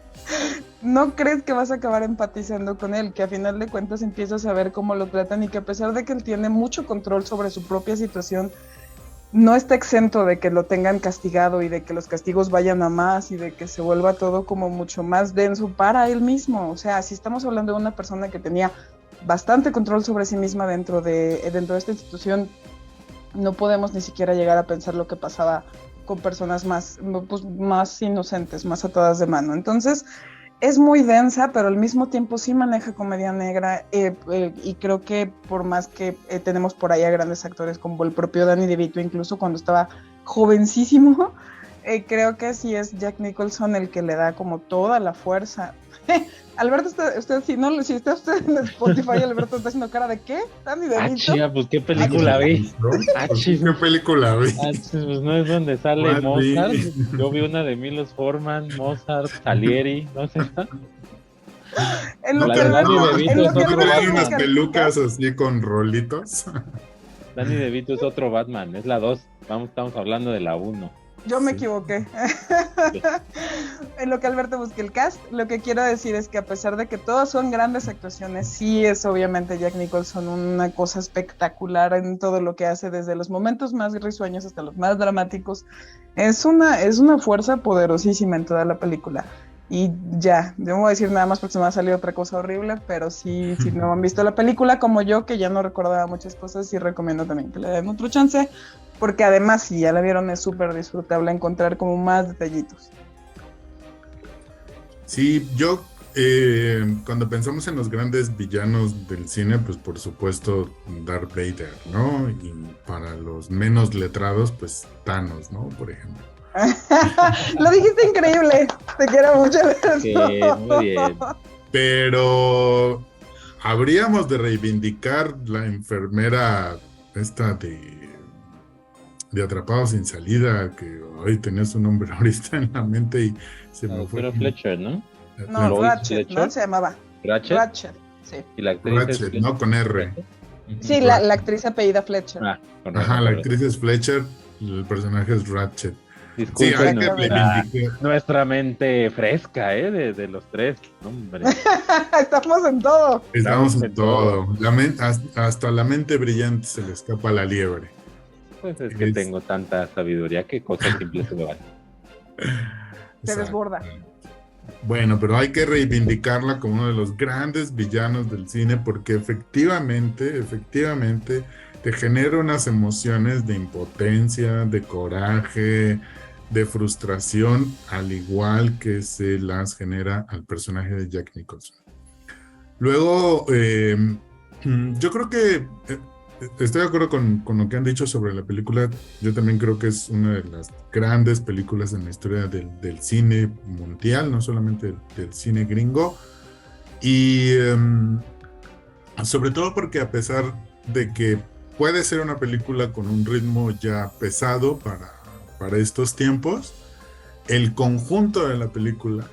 no crees que vas a acabar empatizando con él, que a final de cuentas empiezas a ver cómo lo tratan y que a pesar de que él tiene mucho control sobre su propia situación, no está exento de que lo tengan castigado y de que los castigos vayan a más y de que se vuelva todo como mucho más denso para él mismo. O sea, si estamos hablando de una persona que tenía bastante control sobre sí misma dentro de esta institución, no podemos ni siquiera llegar a pensar lo que pasaba con personas más inocentes, más atadas de mano. Entonces, es muy densa, pero al mismo tiempo sí maneja comedia negra y creo que por más que tenemos por ahí a grandes actores como el propio Danny DeVito, incluso cuando estaba jovencísimo, creo que sí es Jack Nicholson el que le da como toda la fuerza. Alberto, si está usted en Spotify, Alberto está haciendo cara de ¿qué? Danny DeVito. Chía, pues qué película vi. ¿No? ¿Qué película vi? Pues no es donde sale ¿Cuál vi? Mozart. Yo vi una de Milos Forman, Mozart, Salieri, no sé. En lo La que de Danny Alberto- DeVito en lo es que otro Alberto Trae Batman. unas busca- pelucas así con rolitos. Danny DeVito es otro Batman, es la 2. Estamos hablando de la 1. Yo me Sí. equivoqué. En lo que Alberto busca el cast, lo que quiero decir es que a pesar de que todas son grandes actuaciones, sí es obviamente Jack Nicholson una cosa espectacular en todo lo que hace, desde los momentos más risueños hasta los más dramáticos. Es una fuerza poderosísima en toda la película. Y ya, no voy a decir nada más porque se me ha salido otra cosa horrible, pero sí, si no han visto la película como yo, que ya no recordaba muchas cosas, sí recomiendo también que le den otro chance, porque además si ya la vieron es súper disfrutable encontrar como más detallitos. Sí, yo cuando pensamos en los grandes villanos del cine, pues por supuesto Darth Vader, ¿no? Y para los menos letrados, pues Thanos, ¿no? Por ejemplo. Lo dijiste increíble, te quiero mucho. Sí, muy bien. Pero habríamos de reivindicar la enfermera esta de Atrapados sin Salida, que hoy tenía su nombre ahorita en la mente y se me fue. Pero Fletcher, ¿no? No, Lois Ratchet, Fletcher. ¿no? Se llamaba Ratchet. Ratchet, sí. Y la actriz Ratchet, es ¿no? Con R. Sí, la actriz apellida Fletcher. Ah, con Ajá, razón, la con actriz es Fletcher, el personaje es Ratchet. Sí, Disculpen hay que nuestra, reivindicar. nuestra mente fresca, de los tres. Hombre. Estamos en todo. Estamos en en todo. Hasta la mente brillante se le escapa a la liebre. Pues es que tengo tanta sabiduría que cosas simples se me van. Se desborda. Bueno, pero hay que reivindicarla como uno de los grandes villanos del cine porque efectivamente te genera unas emociones de impotencia, de coraje, de frustración, al igual que se las genera al personaje de Jack Nicholson. Luego, yo creo que estoy de acuerdo con lo que han dicho sobre la película. Yo también creo que es una de las grandes películas en la historia del cine mundial, no solamente del cine gringo. Y sobre todo porque a pesar de que puede ser una película con un ritmo ya pesado para estos tiempos, el conjunto de la película,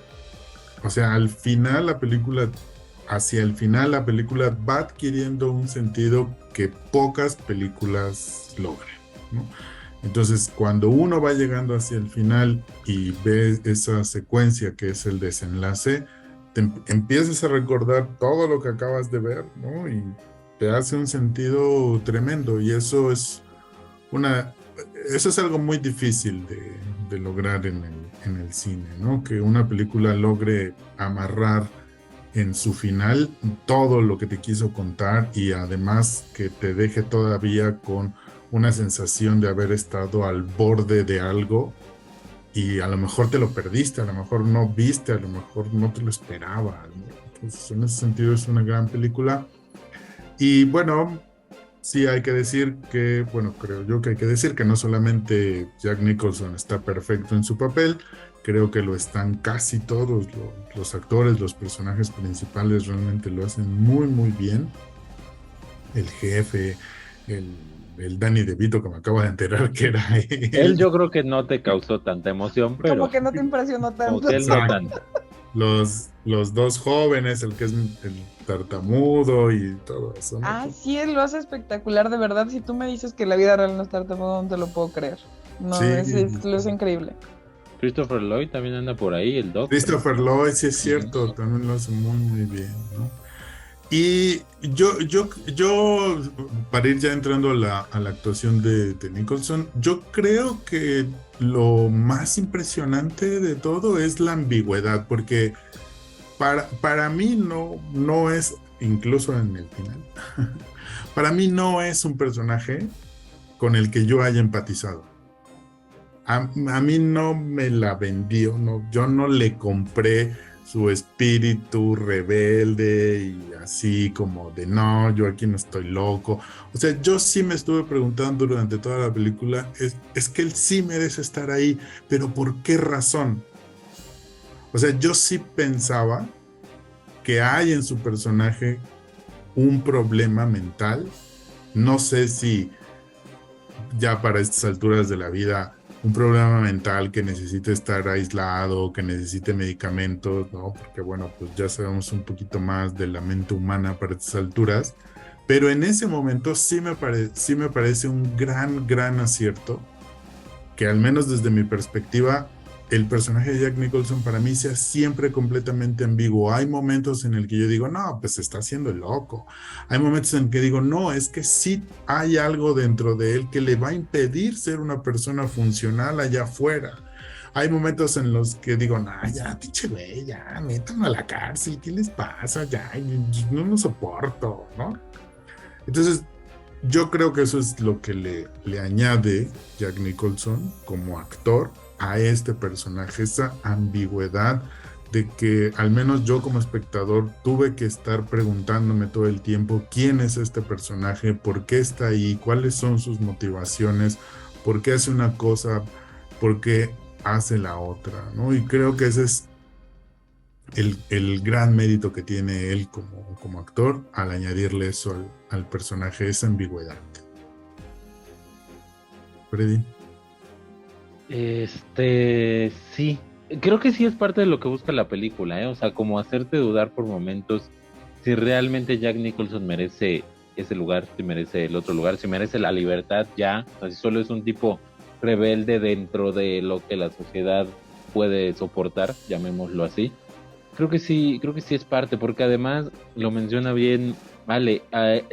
o sea, al final la película, hacia el final la película va adquiriendo un sentido que pocas películas logran, ¿no? Entonces, cuando uno va llegando hacia el final y ve esa secuencia que es el desenlace, empiezas a recordar todo lo que acabas de ver, ¿no? Y te hace un sentido tremendo, y eso es algo muy difícil de lograr en el cine, ¿no? Que una película logre amarrar en su final todo lo que te quiso contar, y además que te deje todavía con una sensación de haber estado al borde de algo, y a lo mejor te lo perdiste, a lo mejor no viste, a lo mejor no te lo esperabas, ¿no? Entonces, en ese sentido es una gran película. Y bueno, sí hay que decir que, bueno, creo yo que hay que decir que no solamente Jack Nicholson está perfecto en su papel, creo que lo están casi todos los actores, los personajes principales realmente lo hacen muy, muy bien. El jefe, el Danny DeVito, que me acabo de enterar que era él. Él yo creo que no te causó tanta emoción, pero... Como que no te impresionó tanto. Como que él no tanto. Los dos jóvenes, el que es el tartamudo y todo eso, ¿no? Ah, sí, él lo hace espectacular, de verdad. Si tú me dices que la vida real no es tartamudo, no te lo puedo creer. No, Sí. lo es increíble. Christopher Lloyd también anda por ahí, el Doc. Christopher Lloyd, sí es cierto, también lo hace muy, muy bien, ¿no? Y yo, para ir ya entrando a la actuación de Nicholson, yo creo que lo más impresionante de todo es la ambigüedad, porque para mí no es, incluso en el final, para mí no es un personaje con el que yo haya empatizado. A mí no me la vendió, yo no le compré su espíritu rebelde y así como de no, yo aquí no estoy loco. O sea, yo sí me estuve preguntando durante toda la película, es que él sí merece estar ahí, pero ¿por qué razón? O sea, yo sí pensaba que hay en su personaje un problema mental. No sé si ya para estas alturas de la vida un problema mental que necesite estar aislado, que necesite medicamentos, ¿no? Porque bueno, pues ya sabemos un poquito más de la mente humana para estas alturas, pero en ese momento sí me parece un gran acierto que, al menos desde mi perspectiva, el personaje de Jack Nicholson para mí sea siempre completamente ambiguo. Hay momentos en el que yo digo, no, pues se está haciendo el loco. Hay momentos en que digo, no, es que sí hay algo dentro de él que le va a impedir ser una persona funcional allá afuera. Hay momentos en los que digo, no, ya, pinche güey, ya, métanlo a la cárcel, ¿qué les pasa? Ya, no lo soporto, ¿no? Entonces, yo creo que eso es lo que le añade Jack Nicholson como actor a este personaje, esa ambigüedad de que al menos yo como espectador tuve que estar preguntándome todo el tiempo quién es este personaje, por qué está ahí, cuáles son sus motivaciones, por qué hace una cosa, por qué hace la otra, ¿no? Y creo que ese es el gran mérito que tiene él como actor al añadirle eso al personaje, esa ambigüedad. Freddy. Sí, creo que sí es parte de lo que busca la película, ¿eh? O sea, como hacerte dudar por momentos si realmente Jack Nicholson merece ese lugar, si merece el otro lugar, si merece la libertad ya, o sea, si solo es un tipo rebelde dentro de lo que la sociedad puede soportar, llamémoslo así. Creo que sí es parte, porque además lo menciona bien, vale,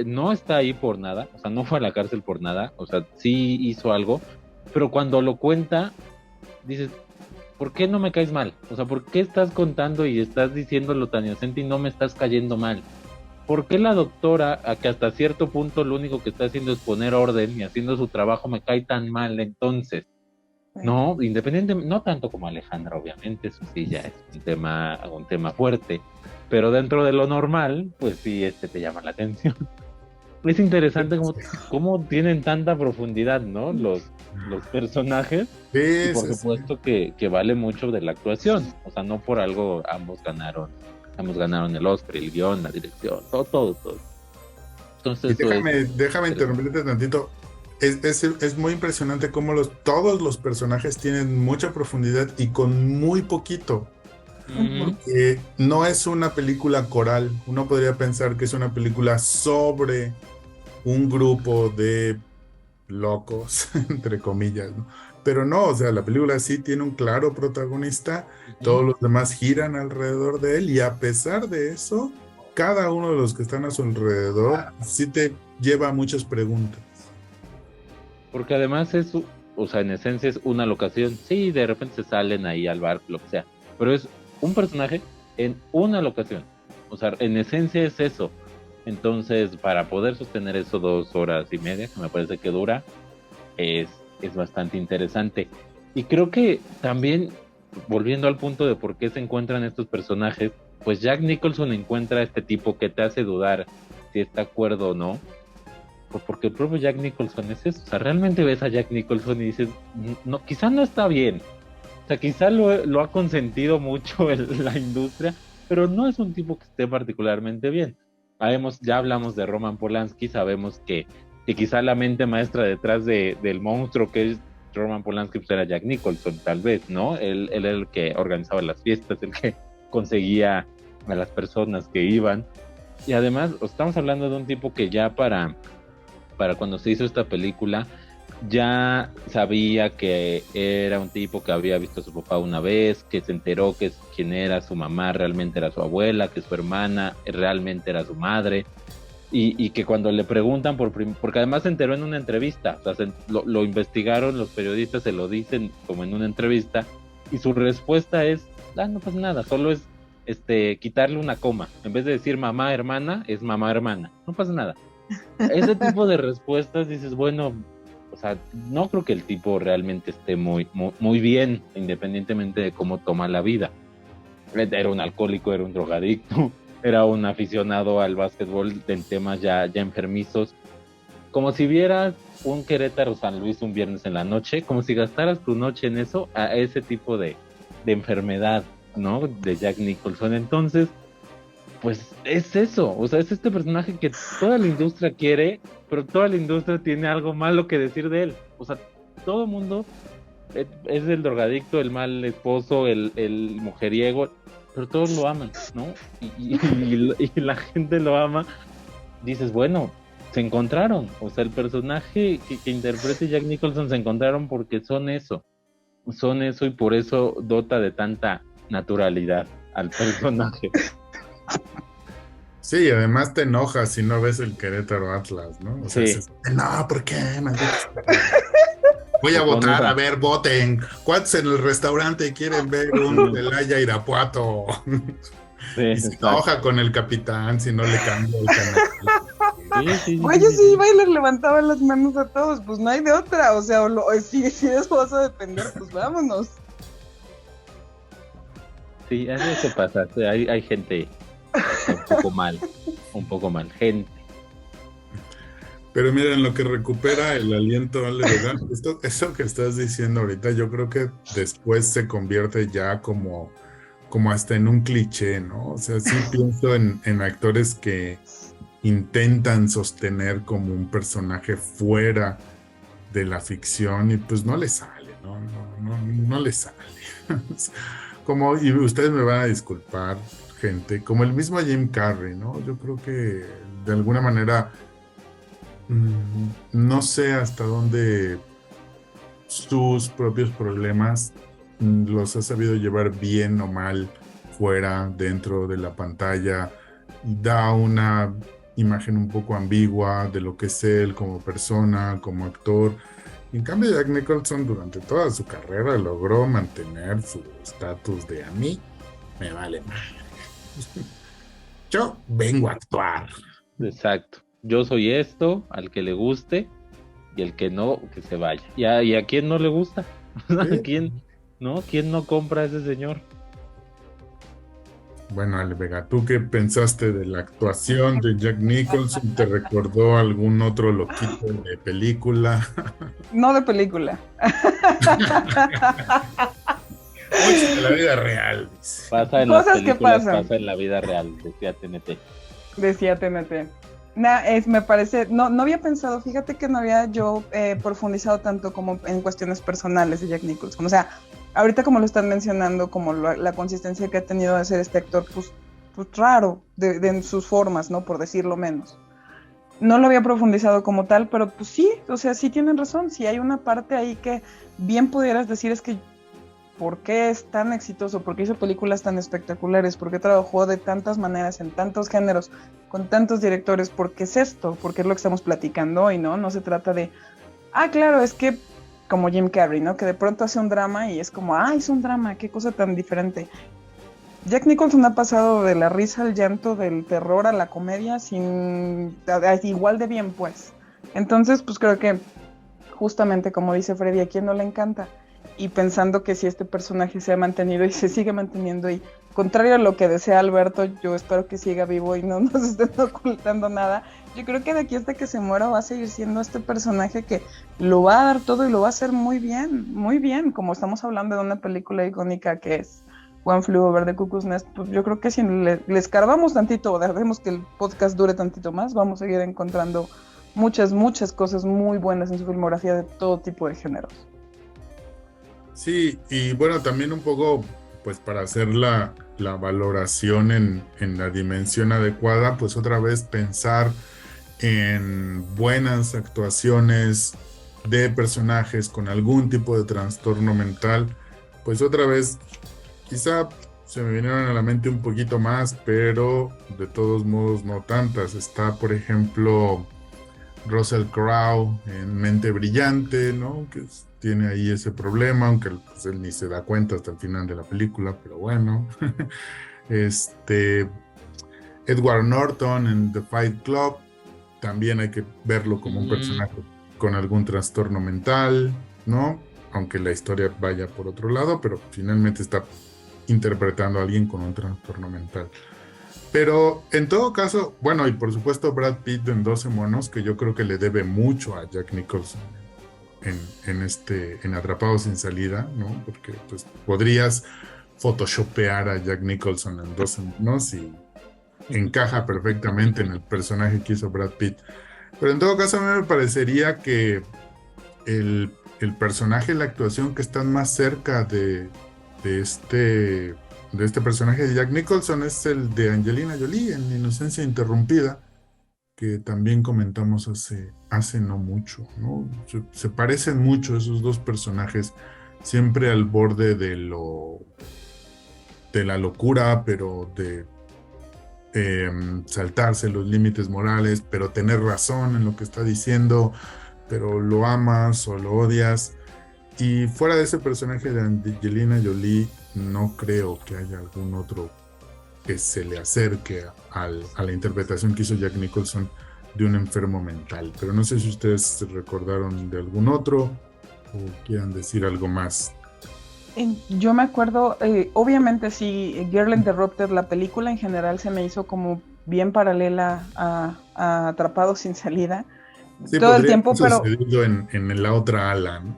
no está ahí por nada, o sea, no fue a la cárcel por nada, o sea, sí hizo algo, pero cuando lo cuenta, dices, ¿por qué no me caes mal? O sea, ¿por qué estás contando y estás diciéndolo tan inocente y no me estás cayendo mal? ¿Por qué la doctora, a que hasta cierto punto lo único que está haciendo es poner orden y haciendo su trabajo, me cae tan mal entonces? No, independientemente, no tanto como Alejandra, obviamente, eso sí ya es un tema fuerte, pero dentro de lo normal, pues sí, te llama la atención. Es interesante cómo tienen tanta profundidad, ¿no? Los personajes. Sí, y por supuesto que vale mucho de la actuación. O sea, no por algo ambos ganaron el Oscar, el guión, la dirección, todo. Entonces, déjame interrumpirte tantito. Es muy impresionante cómo todos los personajes tienen mucha profundidad y con muy poquito. Porque no es una película coral. Uno podría pensar que es una película sobre un grupo de locos, entre comillas, ¿no? Pero no, o sea, la película sí tiene un claro protagonista, todos los demás giran alrededor de él y a pesar de eso, cada uno de los que están a su alrededor sí te lleva a muchas preguntas. Porque además o sea, en esencia es una locación. Sí, de repente se salen ahí al bar, lo que sea. Pero es un personaje en una locación. O sea, en esencia es eso. Entonces, para poder sostener eso 2 horas y media, que me parece que dura, es bastante interesante. Y creo que también, volviendo al punto de por qué se encuentran estos personajes, pues Jack Nicholson encuentra a este tipo que te hace dudar si está acuerdo o no. Pues porque el propio Jack Nicholson es eso. O sea, realmente ves a Jack Nicholson y dices, no, quizá no está bien. O sea, quizá lo ha consentido mucho la industria, pero no es un tipo que esté particularmente bien. Ya hablamos de Roman Polanski, sabemos que quizá la mente maestra detrás del monstruo que es Roman Polanski pues era Jack Nicholson, tal vez, ¿no? Él era el que organizaba las fiestas, el que conseguía a las personas que iban. Y además, estamos hablando de un tipo que ya para cuando se hizo esta película, ya sabía que era un tipo que había visto a su papá una vez, que se enteró que quien era su mamá realmente era su abuela, que su hermana realmente era su madre, y que cuando le preguntan porque además se enteró en una entrevista, o sea, lo investigaron los periodistas, se lo dicen como en una entrevista, y su respuesta es, no pasa nada, solo es quitarle una coma, en vez de decir mamá hermana, es mamá hermana, no pasa nada. Ese tipo de respuestas dices, bueno, o sea, no creo que el tipo realmente esté muy, muy, muy bien, independientemente de cómo toma la vida. Era un alcohólico, era un drogadicto, era un aficionado al básquetbol en temas ya enfermizos. Como si vieras un Querétaro San Luis un viernes en la noche, como si gastaras tu noche en eso, a ese tipo de enfermedad, ¿no? De Jack Nicholson. Entonces, pues es eso, o sea, es este personaje que toda la industria quiere, pero toda la industria tiene algo malo que decir de él. O sea, todo el mundo es el drogadicto, el mal esposo, el mujeriego, pero todos lo aman, ¿no? Y la gente lo ama. Dices, bueno, se encontraron. O sea, el personaje que interprete Jack Nicholson se encontraron porque son eso y por eso dota de tanta naturalidad al personaje. Sí, además te enojas si no ves el Querétaro Atlas, ¿no? O sea, Sí. dices, no, ¿por qué? Voy a votar, a ver, voten. ¿Cuántos en el restaurante quieren ver un Celaya Irapuato? Sí, y se enoja con el capitán si no le cambia el canal. Sí. Güey, yo sí iba y les levantaba las manos a todos, pues no hay de otra, o sea, si de eso vas a depender, pues vámonos. Sí, eso pasa, hay gente un poco mal, gente. Pero miren, lo que recupera el aliento, Ale, ¿verdad? Eso que estás diciendo ahorita, yo creo que después se convierte ya como hasta en un cliché, ¿no? O sea, sí pienso en actores que intentan sostener como un personaje fuera de la ficción y pues no les sale, no les sale. Y ustedes me van a disculpar, gente, como el mismo Jim Carrey, ¿no? Yo creo que de alguna manera no sé hasta dónde sus propios problemas los ha sabido llevar bien o mal fuera, dentro de la pantalla, y da una imagen un poco ambigua de lo que es él como persona, como actor. En cambio, Jack Nicholson durante toda su carrera logró mantener su estatus de a mí me vale madre. Yo vengo a actuar. Exacto. Yo soy esto, al que le guste, y el que no, que se vaya. ¿Y a quién no le gusta? ¿A quién no compra a ese señor? Bueno, Ale Vega, ¿tú qué pensaste de la actuación de Jack Nicholson? ¿Te recordó algún otro loquito de película? No de película. Mucho de la vida real, dice. Pasa en Cosas las que películas, pasan. pasa en la vida real, decía TNT. Decía TNT. Me parece, no había pensado, fíjate que no había yo profundizado tanto como en cuestiones personales de Jack Nicholson. O sea, ahorita como lo están mencionando, como la consistencia que ha tenido de ser este actor, pues raro, de sus formas, ¿no? Por decirlo menos. no lo había profundizado como tal, pero pues sí, o sea, sí tienen razón, sí hay una parte ahí que bien pudieras decir es que ¿por qué es tan exitoso? ¿Por qué hizo películas tan espectaculares? ¿Por qué trabajó de tantas maneras, en tantos géneros, con tantos directores? ¿Por qué es esto? Porque es lo que estamos platicando hoy, ¿no? No se trata de, claro, es que como Jim Carrey, ¿no? Que de pronto hace un drama y es como, es un drama, qué cosa tan diferente. Jack Nicholson ha pasado de la risa al llanto, del terror a la comedia, igual de bien, pues. Entonces, pues creo que justamente como dice Freddy, ¿a quién no le encanta? Y pensando que si este personaje se ha mantenido y se sigue manteniendo, y contrario a lo que desea Alberto, yo espero que siga vivo y no nos estén ocultando nada. Yo creo que de aquí hasta que se muera va a seguir siendo este personaje que lo va a dar todo y lo va a hacer muy bien, como estamos hablando de una película icónica que es One Flew Over the Cuckoo's Nest. Pues yo creo que si le escarbamos tantito o dejemos que el podcast dure tantito más, vamos a seguir encontrando muchas cosas muy buenas en su filmografía de todo tipo de géneros. Sí, y bueno, también un poco, pues para hacer la valoración en la dimensión adecuada, pues otra vez pensar en buenas actuaciones de personajes con algún tipo de trastorno mental, pues otra vez, quizá se me vinieron a la mente un poquito más, pero de todos modos no tantas. Está, por ejemplo, Russell Crowe en Mente Brillante, ¿no? Que tiene ahí ese problema, aunque pues, él ni se da cuenta hasta el final de la película, pero bueno. Edward Norton en The Fight Club, también hay que verlo como un personaje con algún trastorno mental, ¿no? Aunque la historia vaya por otro lado, pero finalmente está interpretando a alguien con un trastorno mental. Pero en todo caso, bueno, y por supuesto Brad Pitt en 12 monos, que yo creo que le debe mucho a Jack Nicholson en Atrapados sin Salida, ¿no? Porque pues podrías photoshopear a Jack Nicholson en 12 monos y encaja perfectamente en el personaje que hizo Brad Pitt. Pero en todo caso a mí me parecería que el personaje, la actuación que está más cerca de este personaje de Jack Nicholson es el de Angelina Jolie en Inocencia Interrumpida, que también comentamos hace no mucho, ¿no? Se parecen mucho esos dos personajes, siempre al borde de la locura, pero de saltarse los límites morales, pero tener razón en lo que está diciendo, pero lo amas o lo odias. Y fuera de ese personaje de Angelina Jolie, no creo que haya algún otro que se le acerque a la interpretación que hizo Jack Nicholson de un enfermo mental. Pero no sé si ustedes recordaron de algún otro o quieran decir algo más. Yo me acuerdo, obviamente sí, Girl Interrupted, la película en general se me hizo como bien paralela a Atrapados sin Salida. Sí, todo el tiempo, pero sucedido en la otra ala, ¿no?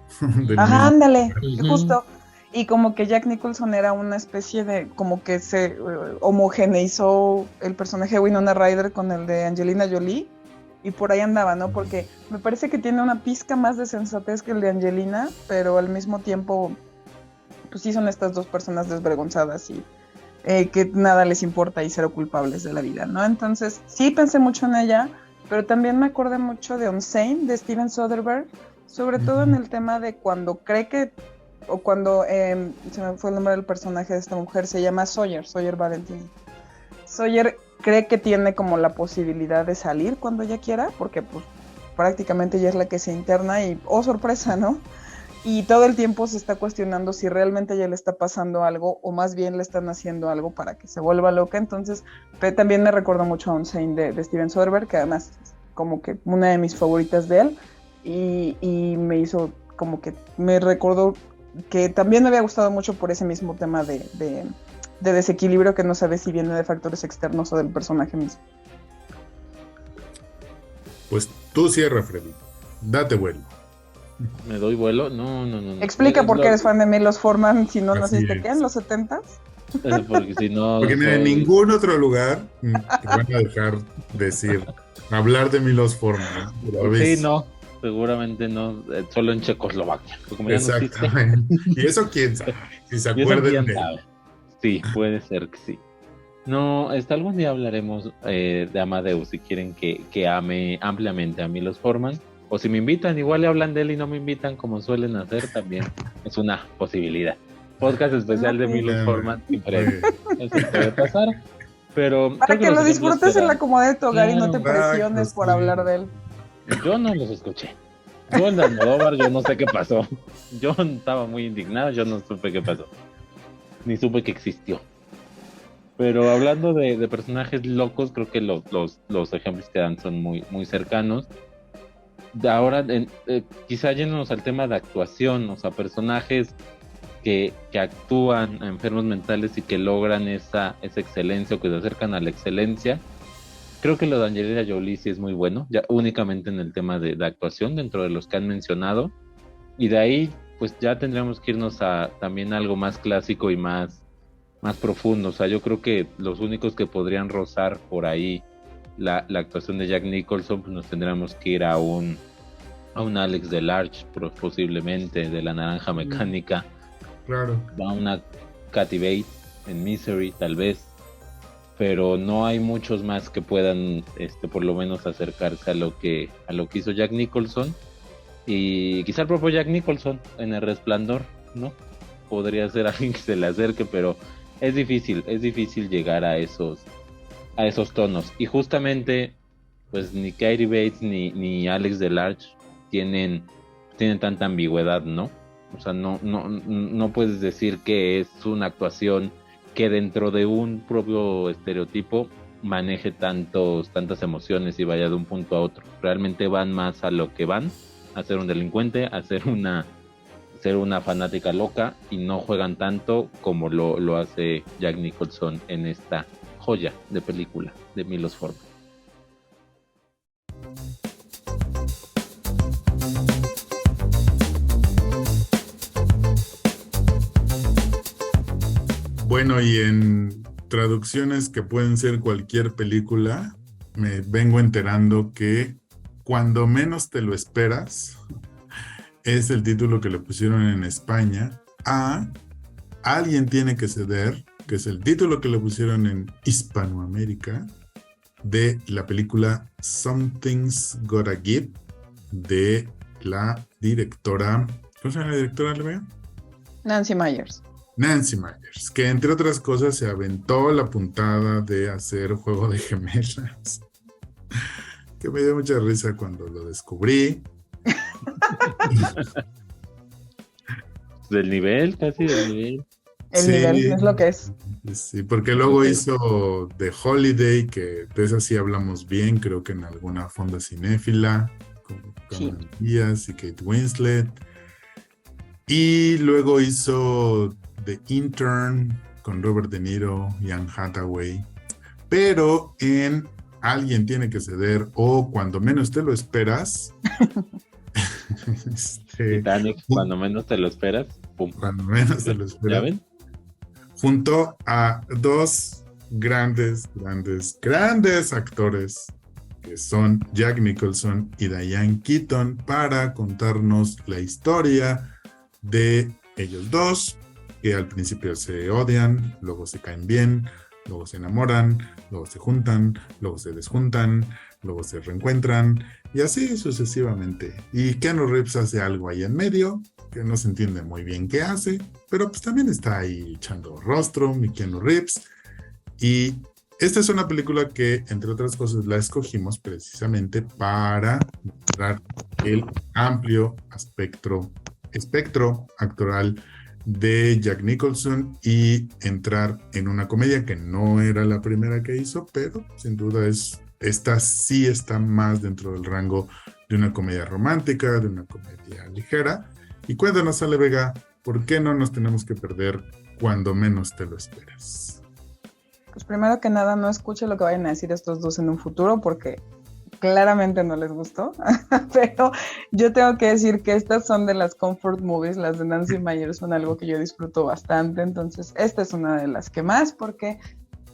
Ajá, ándale, justo. Y como que Jack Nicholson era una especie de, como que se homogeneizó el personaje de Winona Ryder con el de Angelina Jolie, y por ahí andaba, ¿no? Porque me parece que tiene una pizca más de sensatez que el de Angelina, pero al mismo tiempo, pues sí son estas dos personas desvergonzadas y que nada les importa y cero culpables de la vida, ¿no? Entonces, sí pensé mucho en ella, pero también me acordé mucho de Unsane, de Steven Soderbergh, sobre todo en el tema de cuando cree que, o cuando, se me fue el nombre del personaje de esta mujer, se llama Sawyer Valentine. Sawyer cree que tiene como la posibilidad de salir cuando ella quiera, porque pues prácticamente ella es la que se interna y, oh sorpresa, ¿no? Y todo el tiempo se está cuestionando si realmente a ella le está pasando algo o más bien le están haciendo algo para que se vuelva loca. Entonces también me recordó mucho a Unsane de Steven Soderbergh, que además es como que una de mis favoritas de él, y me hizo como que me recordó que también me había gustado mucho por ese mismo tema de desequilibrio que no sabes si viene de factores externos o del personaje mismo. Pues tú cierra, Freddy. Date vuelo. ¿Me doy vuelo? No. Explica por qué eres fan de Milos Forman si no naciste ¿qué? ¿En los 70s? Porque si no... Porque en ningún otro lugar te van a dejar hablar de Milos Forman. Sí, no. Seguramente no, solo en Checoslovaquia. Exactamente. No, y eso quién sabe, si se acuerdan de él. Sí, puede ser que sí. No, algún día hablaremos de Amadeus si quieren que ame ampliamente a Milos Forman. O si me invitan, igual le hablan de él y no me invitan como suelen hacer, también es una posibilidad. Podcast especial de Milos Forman sin Fred. Eso puede pasar. Pero para que los lo ejemplos disfrutes en la comodidad de tu hogar y no te Claro. presiones por hablar de él. Yo no los escuché. Yo el de Almodóvar, yo no sé qué pasó. Yo estaba muy indignado, yo no supe qué pasó. Ni supe que existió. Pero hablando de personajes locos, creo que los ejemplos que dan son muy, muy cercanos. Ahora, quizá yéndonos al tema de actuación, o sea, personajes que actúan a enfermos mentales y que logran esa excelencia o que se acercan a la excelencia. Creo que lo de Angelina Jolie sí es muy bueno, ya únicamente en el tema de actuación dentro de los que han mencionado. Y de ahí, pues ya tendríamos que irnos a también algo más clásico y más profundo. O sea, yo creo que los únicos que podrían rozar por ahí la actuación de Jack Nicholson, pues nos tendríamos que ir a un Alex Delarge, posiblemente, de La Naranja Mecánica. Claro. A una Kathy Bates en Misery, tal vez. Pero no hay muchos más que puedan, por lo menos acercarse a lo que hizo Jack Nicholson. Y quizá el propio Jack Nicholson en El Resplandor, ¿no? Podría ser alguien que se le acerque, pero es difícil llegar a esos tonos. Y justamente, pues ni Kathy Bates ni Alex Delarge tienen tanta ambigüedad, ¿no? O sea, no puedes decir que es una actuación que dentro de un propio estereotipo maneje tantas emociones y vaya de un punto a otro. Realmente van más a lo que van, a ser un delincuente, a ser una fanática loca, y no juegan tanto como lo hace Jack Nicholson en esta joya de película de Milos Forman. Bueno, y en traducciones que pueden ser cualquier película, me vengo enterando que Cuando menos te lo esperas es el título que le pusieron en España a Alguien tiene que ceder, que es el título que le pusieron en Hispanoamérica de la película Something's Gotta Give de la directora, ¿cómo se llama la directora, Levea? Nancy Meyers, Que entre otras cosas se aventó la puntada de hacer Juego de Gemelas, que me dio mucha risa cuando lo descubrí. Del nivel, casi del nivel. El nivel es lo que es. Sí, porque luego hizo The Holiday, que de esa sí hablamos bien, creo que en alguna fonda cinéfila, con Cameron Díaz y Kate Winslet. Y luego hizo The Intern con Robert De Niro y Anne Hathaway. Pero en Alguien tiene que ceder o Cuando menos te lo esperas. Titanic, cuando menos te lo esperas. Pum. Cuando menos te lo esperas. ¿Ya ven? Junto a dos grandes actores que son Jack Nicholson y Diane Keaton para contarnos la historia de ellos dos, que al principio se odian, luego se caen bien, luego se enamoran, luego se juntan, luego se desjuntan, luego se reencuentran y así sucesivamente. Y Keanu Reeves hace algo ahí en medio que no se entiende muy bien qué hace, pero pues también está ahí echando rostro mi Keanu Reeves. Y esta es una película que, entre otras cosas, la escogimos precisamente para mostrar el amplio espectro actoral de Jack Nicholson y entrar en una comedia que no era la primera que hizo, pero sin duda esta sí está más dentro del rango de una comedia romántica, de una comedia ligera. Y cuéntanos, Ale Vega, ¿por qué no nos tenemos que perder Cuando menos te lo esperas? Pues primero que nada, no escuche lo que vayan a decir estos dos en un futuro, porque claramente no les gustó. Pero yo tengo que decir que estas son de las comfort movies, las de Nancy Meyers son algo que yo disfruto bastante. Entonces, esta es una de las que más, porque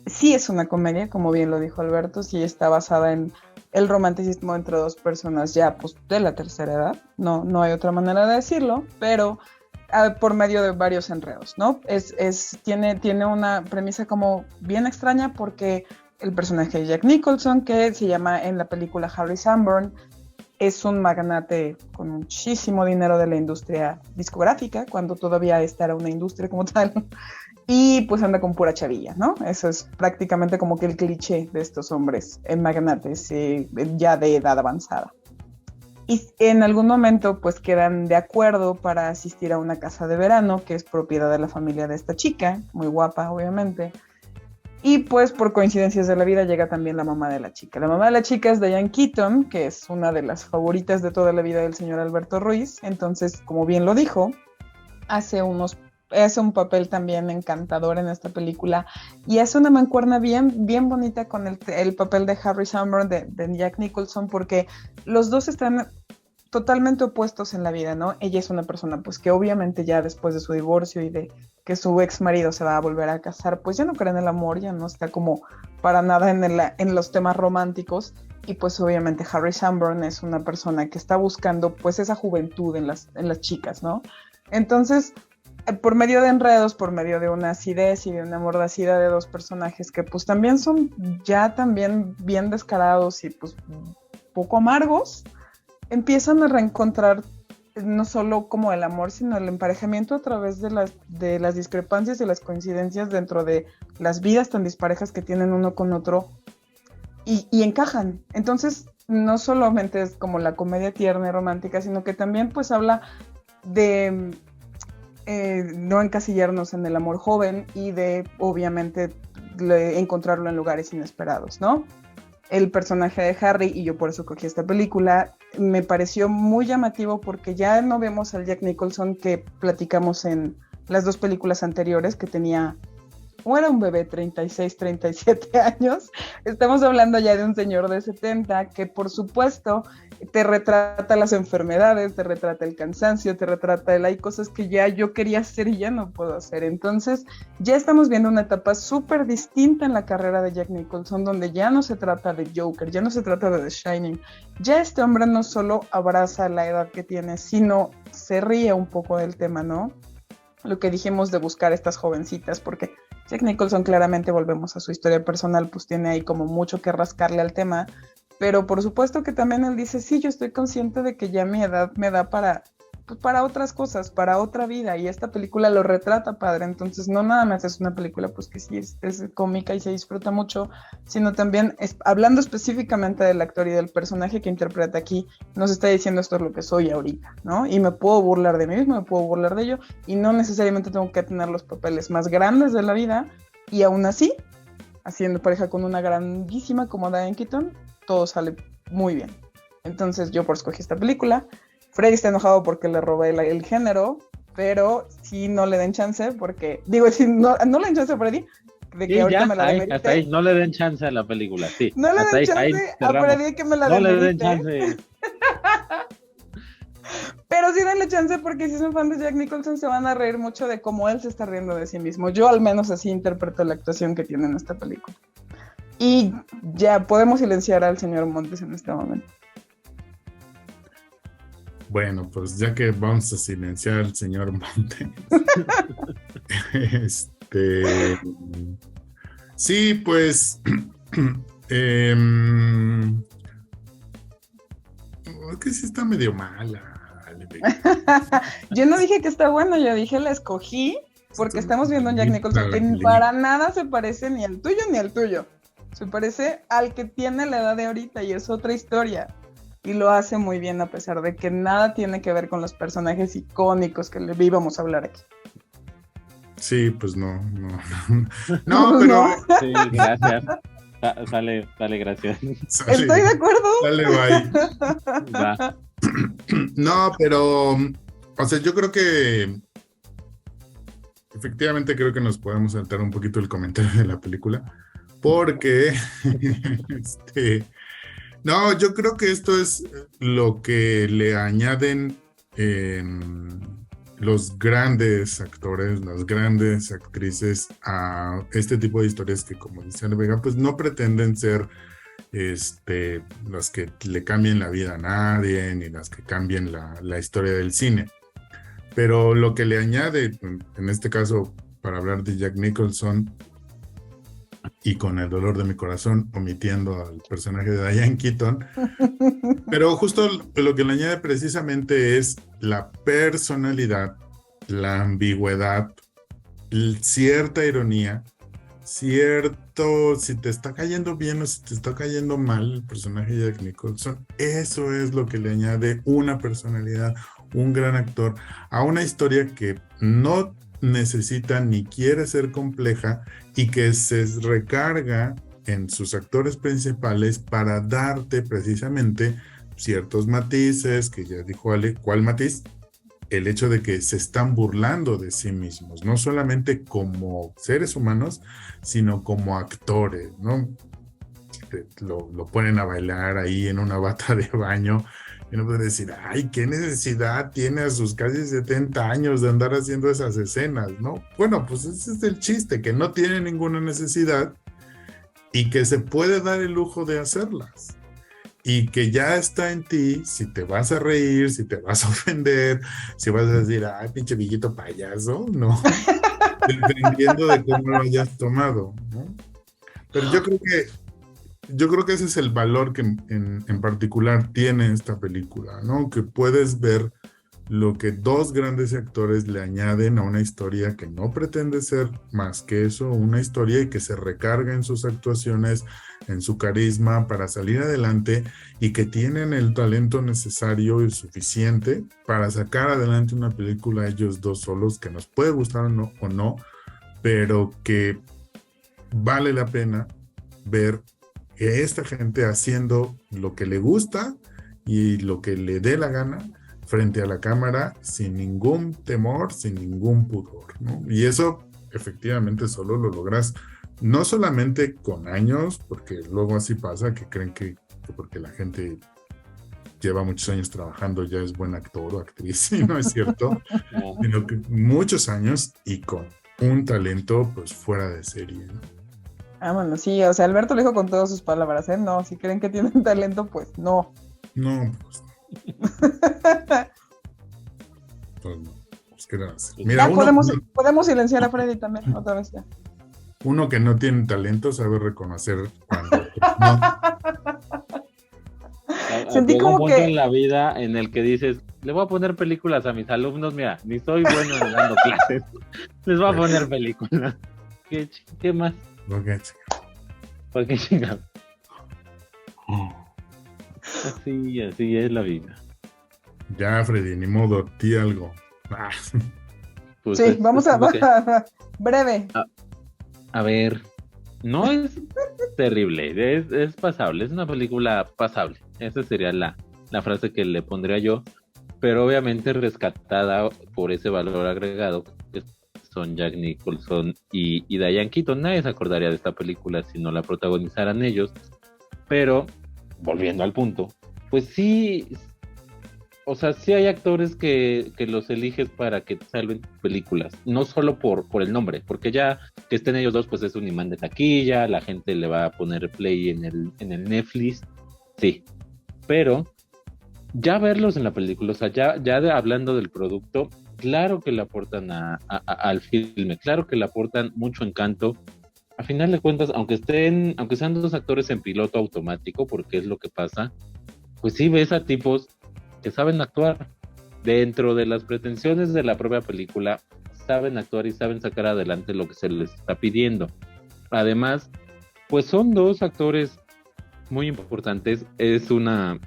sí es una comedia, como bien lo dijo Alberto, sí está basada en el romanticismo entre dos personas ya pues, de la tercera edad, no hay otra manera de decirlo, pero por medio de varios enredos, ¿no? Tiene una premisa como bien extraña porque el personaje de Jack Nicholson, que se llama en la película Harry Sanborn, es un magnate con muchísimo dinero de la industria discográfica, cuando todavía esta era una industria como tal, y pues anda con pura chavilla, ¿no? Eso es prácticamente como que el cliché de estos hombres magnates ya de edad avanzada. Y en algún momento pues quedan de acuerdo para asistir a una casa de verano que es propiedad de la familia de esta chica, muy guapa obviamente. Y pues por coincidencias de la vida llega también la mamá de la chica. La mamá de la chica es Diane Keaton, que es una de las favoritas de toda la vida del señor Alberto Ruiz. Entonces, como bien lo dijo, hace un papel también encantador en esta película y hace una mancuerna bien, bien bonita con el papel de Harry Sanborn, de Jack Nicholson, porque los dos están totalmente opuestos en la vida, ¿no? Ella es una persona pues que obviamente ya después de su divorcio y de que su ex marido se va a volver a casar, pues ya no cree en el amor, ya no está como para nada en los temas románticos, y pues obviamente Harry Sanborn es una persona que está buscando pues esa juventud en las chicas, ¿no? Entonces, por medio de enredos, por medio de una acidez y de una mordacidad de dos personajes que pues también son ya también bien descarados y pues poco amargos, empiezan a reencontrar no solo como el amor, sino el emparejamiento a través de las discrepancias y las coincidencias dentro de las vidas tan disparejas que tienen uno con otro y encajan. Entonces, no solamente es como la comedia tierna y romántica, sino que también pues habla de no encasillarnos en el amor joven y de, obviamente, encontrarlo en lugares inesperados, ¿no? El personaje de Harry, y yo por eso cogí esta película, me pareció muy llamativo porque ya no vemos al Jack Nicholson que platicamos en las dos películas anteriores, que tenía, o era un bebé, 36, 37 años. Estamos hablando ya de un señor de 70 que por supuesto te retrata las enfermedades, te retrata el cansancio, te retrata hay cosas que ya yo quería hacer y ya no puedo hacer. Entonces ya estamos viendo una etapa súper distinta en la carrera de Jack Nicholson, donde ya no se trata de Joker, ya no se trata de The Shining. Ya este hombre no solo abraza la edad que tiene, sino se ríe un poco del tema, ¿no? Lo que dijimos de buscar estas jovencitas, porque Jack Nicholson, claramente volvemos a su historia personal, pues tiene ahí como mucho que rascarle al tema, pero por supuesto que también él dice, sí, yo estoy consciente de que ya mi edad me da para otras cosas, para otra vida, y esta película lo retrata padre. Entonces no nada más es una película pues que sí es cómica y se disfruta mucho, sino también hablando específicamente del actor y del personaje que interpreta aquí, nos está diciendo esto es lo que soy ahorita, ¿no? Y me puedo burlar de mí mismo, me puedo burlar de ello, y no necesariamente tengo que tener los papeles más grandes de la vida, y aún así, haciendo pareja con una grandísima como Diane Keaton, todo sale muy bien. Entonces yo por escogí esta película. Freddy está enojado porque le robé el género, pero sí no le den chance porque, si no le den chance a Freddy, de que sí, ahorita ya, me la demerite. hasta ahí, no le den chance a la película, sí. No le den chance a Freddy que me la demerite. No le den chance. Pero sí denle chance porque si son fan de Jack Nicholson se van a reír mucho de cómo él se está riendo de sí mismo. Yo al menos así interpreto la actuación que tiene en esta película. Y ya podemos silenciar al señor Montes en este momento. Bueno, pues ya que vamos a silenciar al señor Montes. Sí, pues es que sí está medio mala. Yo no dije que está bueno, yo dije la escogí porque estamos viendo a Jack Nicholson que para nada se parece ni al tuyo ni al tuyo. Se parece al que tiene la edad de ahorita y es otra historia. Y lo hace muy bien a pesar de que nada tiene que ver con los personajes icónicos que le íbamos a hablar aquí. Sí, pues no, pero... Sí, gracias. Sale, gracias. Estoy de acuerdo. Dale, bye. Va. No, pero, o sea, yo creo que efectivamente creo que nos podemos saltar un poquito el comentario de la película, porque no, yo creo que esto es lo que le añaden los grandes actores, las grandes actrices a este tipo de historias que, como dice Ana Vega, pues no pretenden ser las que le cambien la vida a nadie, ni las que cambien la historia del cine. Pero lo que le añade, en este caso, para hablar de Jack Nicholson, y con el dolor de mi corazón, omitiendo al personaje de Diane Keaton, pero justo lo que le añade precisamente es la personalidad, la ambigüedad, cierta ironía, cierto, si te está cayendo bien o si te está cayendo mal el personaje de Jack Nicholson, eso es lo que le añade una personalidad, un gran actor, a una historia que no necesita ni quiere ser compleja y que se recarga en sus actores principales para darte precisamente ciertos matices, que ya dijo Ale, ¿cuál matiz? El hecho de que se están burlando de sí mismos, no solamente como seres humanos, sino como actores, ¿no? Lo ponen a bailar ahí en una bata de baño y no pueden decir, ay, qué necesidad tiene a sus casi 70 años de andar haciendo esas escenas, ¿no? Bueno, pues ese es el chiste, que no tiene ninguna necesidad y que se puede dar el lujo de hacerlas. Y que ya está en ti si te vas a reír, si te vas a ofender, si vas a decir, ay, pinche viejito payaso, ¿no? Dependiendo de cómo lo hayas tomado, ¿no? Pero yo creo que ese es el valor que en particular tiene esta película, ¿no? Que puedes ver lo que dos grandes actores le añaden a una historia que no pretende ser más que eso, una historia y que se recarga en sus actuaciones, en su carisma para salir adelante y que tienen el talento necesario y suficiente para sacar adelante una película ellos dos solos que nos puede gustar o no, pero que vale la pena ver que esta gente haciendo lo que le gusta y lo que le dé la gana frente a la cámara sin ningún temor, sin ningún pudor, ¿no? Y eso efectivamente solo lo logras no solamente con años, porque luego así pasa que creen que porque la gente lleva muchos años trabajando ya es buen actor o actriz, y no es cierto, sino que muchos años y con un talento pues fuera de serie, ¿no? Ah, bueno, sí, o sea, Alberto lo dijo con todas sus palabras, ¿eh? No, si creen que tienen talento, pues no. No, pues no. Pues, ¿qué le haces? Mira, ya podemos silenciar a Freddy también, otra vez ya. Uno que no tiene talento sabe reconocer cuando no. Sentí como un punto que en la vida en el que dices, le voy a poner películas a mis alumnos, mira, ni soy bueno dando clases, les voy a poner películas. ¿Qué más? ¿Por qué chingados? Así es la vida. Ya, Freddy, ni modo, di algo. Pues sí, vamos a breve. A ver, no es terrible, es pasable, es una película pasable. Esa sería la frase que le pondría yo, pero obviamente rescatada por ese valor agregado que son Jack Nicholson y Diane Keaton. Nadie se acordaría de esta película si no la protagonizaran ellos, pero volviendo al punto, pues sí, o sea, sí hay actores que los eliges para que te salven películas, no solo por el nombre, porque ya que estén ellos dos, pues es un imán de taquilla, la gente le va a poner play en el Netflix, sí, pero ya verlos en la película, o sea, ya hablando del producto, claro que le aportan al filme, claro que le aportan mucho encanto. A final de cuentas, aunque sean dos actores en piloto automático, porque es lo que pasa, pues sí ves a tipos que saben actuar dentro de las pretensiones de la propia película, saben actuar y saben sacar adelante lo que se les está pidiendo. Además, pues son dos actores muy importantes. Nunca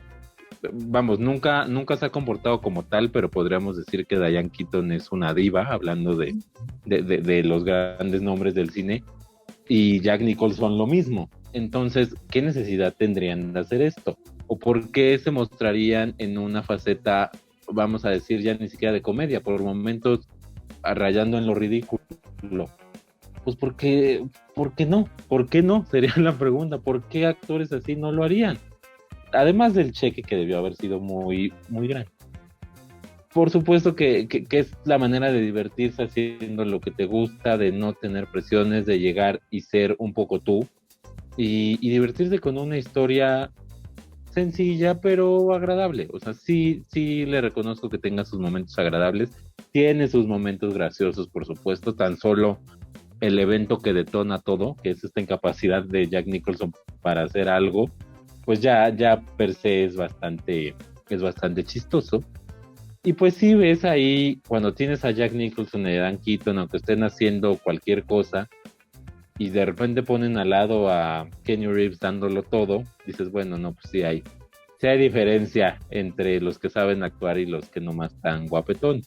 se ha comportado como tal, pero podríamos decir que Diane Keaton es una diva, hablando de los grandes nombres del cine, y Jack Nicholson lo mismo. Entonces, ¿qué necesidad tendrían de hacer esto? ¿O por qué se mostrarían en una faceta, vamos a decir, ya ni siquiera de comedia, por momentos rayando en lo ridículo? Pues ¿por qué no? ¿Por qué no? Sería la pregunta. ¿Por qué actores así no lo harían? Además del cheque que debió haber sido muy, muy grande. Por supuesto que es la manera de divertirse haciendo lo que te gusta, de no tener presiones, de llegar y ser un poco tú, y divertirse con una historia sencilla pero agradable. O sea, sí le reconozco que tenga sus momentos agradables, tiene sus momentos graciosos, por supuesto, tan solo el evento que detona todo, que es esta incapacidad de Jack Nicholson para hacer algo, pues ya per se es bastante chistoso. Y pues sí ves ahí, cuando tienes a Jack Nicholson y a Dan Keaton, aunque estén haciendo cualquier cosa, y de repente ponen al lado a Kenny Reeves dándolo todo, dices, bueno, no, pues sí hay diferencia entre los que saben actuar y los que nomás están guapetón.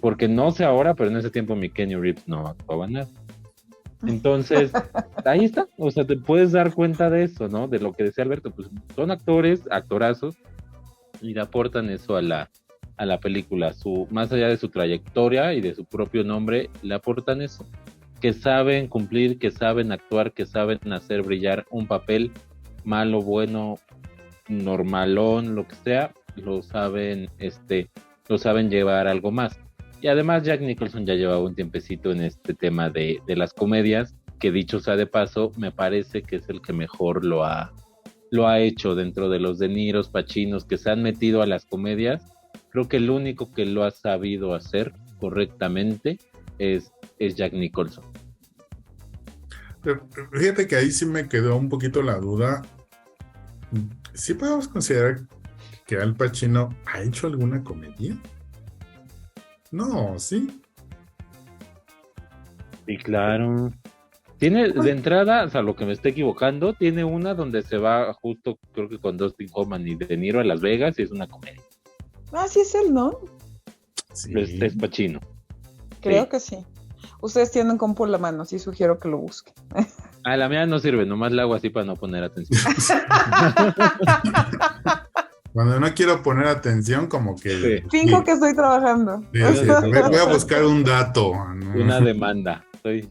Porque no sé ahora, pero en ese tiempo mi Kenny Reeves no actuaba nada. Entonces, ahí está, o sea, te puedes dar cuenta de eso, ¿no? De lo que decía Alberto, pues son actorazos, y le aportan eso a la película, más allá de su trayectoria y de su propio nombre, le aportan eso, que saben cumplir, que saben actuar, que saben hacer brillar un papel, malo, bueno, normalón, lo que sea, lo saben llevar algo más. Y además Jack Nicholson ya llevaba un tiempecito en este tema de las comedias, que dicho sea de paso, me parece que es el que mejor lo ha hecho dentro de los De Niros, Pacinos que se han metido a las comedias. Creo que el único que lo ha sabido hacer correctamente es Jack Nicholson. Pero fíjate que ahí sí me quedó un poquito la duda. ¿Sí podemos considerar que Al Pacino ha hecho alguna comedia? No, ¿sí? Y claro, tiene de entrada, o sea, lo que me esté equivocando, tiene una donde se va justo, creo que con Dustin Hoffman y De Niro a Las Vegas, y es una comedia. Ah, sí es él, ¿no? Sí. Es Pacino. Creo Sí. que sí. Ustedes tienen compu en la mano, sí sugiero que lo busquen. Ah, la mía no sirve, nomás la hago así para no poner atención. Cuando no quiero poner atención, como que... Sí. Finjo que estoy trabajando. Sí, a ver, voy a buscar un dato. ¿no? Una demanda. Sí,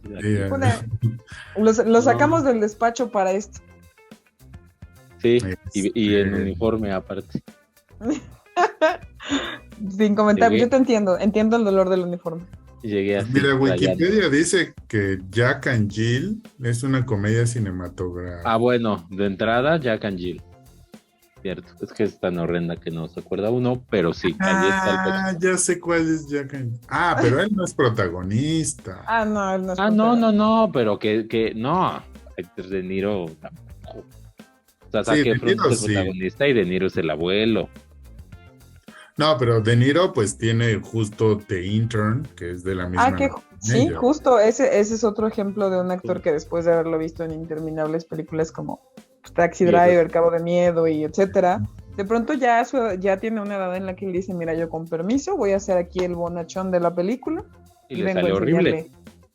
Lo sacamos del despacho para esto. Sí, y en uniforme aparte. Sin comentar, Llegué. yo te entiendo el dolor del uniforme. Llegué así. Mira, rayando. Wikipedia dice que Jack and Jill es una comedia cinematográfica. Ah, bueno, de entrada, Jack and Jill. Cierto, es que es tan horrenda que no se acuerda uno, pero sí, ahí está el Pacino. Ya sé cuál es Jack and Jill. Ah, pero él no es protagonista. Ah, no, él no es No, pero que no. De Niro tampoco. O sea, Sí, Zac De Efron Niro es el sí. protagonista y De Niro es el abuelo. No, pero De Niro pues tiene justo The Intern, que es de la misma. Sí, ella. justo, ese es otro ejemplo de un actor que después de haberlo visto en interminables películas como Taxi Driver, Cabo de Miedo y etcétera, de pronto ya tiene una edad en la que él dice, mira, yo con permiso voy a hacer aquí el bonachón de la película. Y le salió horrible.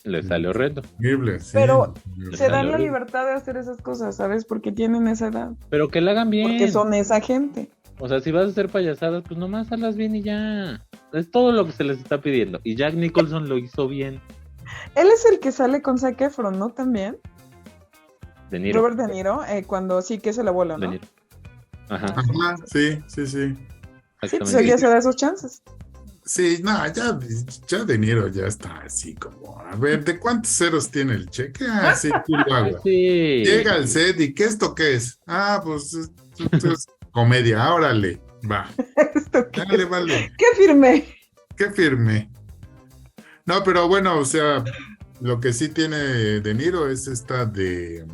Le salió horrendo. Horrible, sí. Pero Horrible. se dan la horrible. libertad de hacer esas cosas, ¿sabes? Porque tienen esa edad. Pero que la hagan bien. Porque son esa gente. O sea, si vas a hacer payasadas, pues nomás hazlas bien y ya. Es todo lo que se les está pidiendo. Y Jack Nicholson lo hizo bien. Él es el que sale con Zac Efron, ¿no? También. De Niro. Robert De Niro, cuando sí que es el abuelo, De ¿no? Niro. Ajá. Ajá, sí. Sí, pues Exactamente. él ya se da esos chances. Sí, no, ya De Niro ya está así como, a ver, ¿de cuántos ceros tiene el cheque? Ah, sí, tú lo hago. Sí. Llega al set y ¿qué esto qué es? Ah, pues esto es comedia, órale, va. ¿Esto qué Dale, es? vale, ¿Qué firmé? qué firme. No, pero bueno, o sea, lo que sí tiene De Niro es esta de...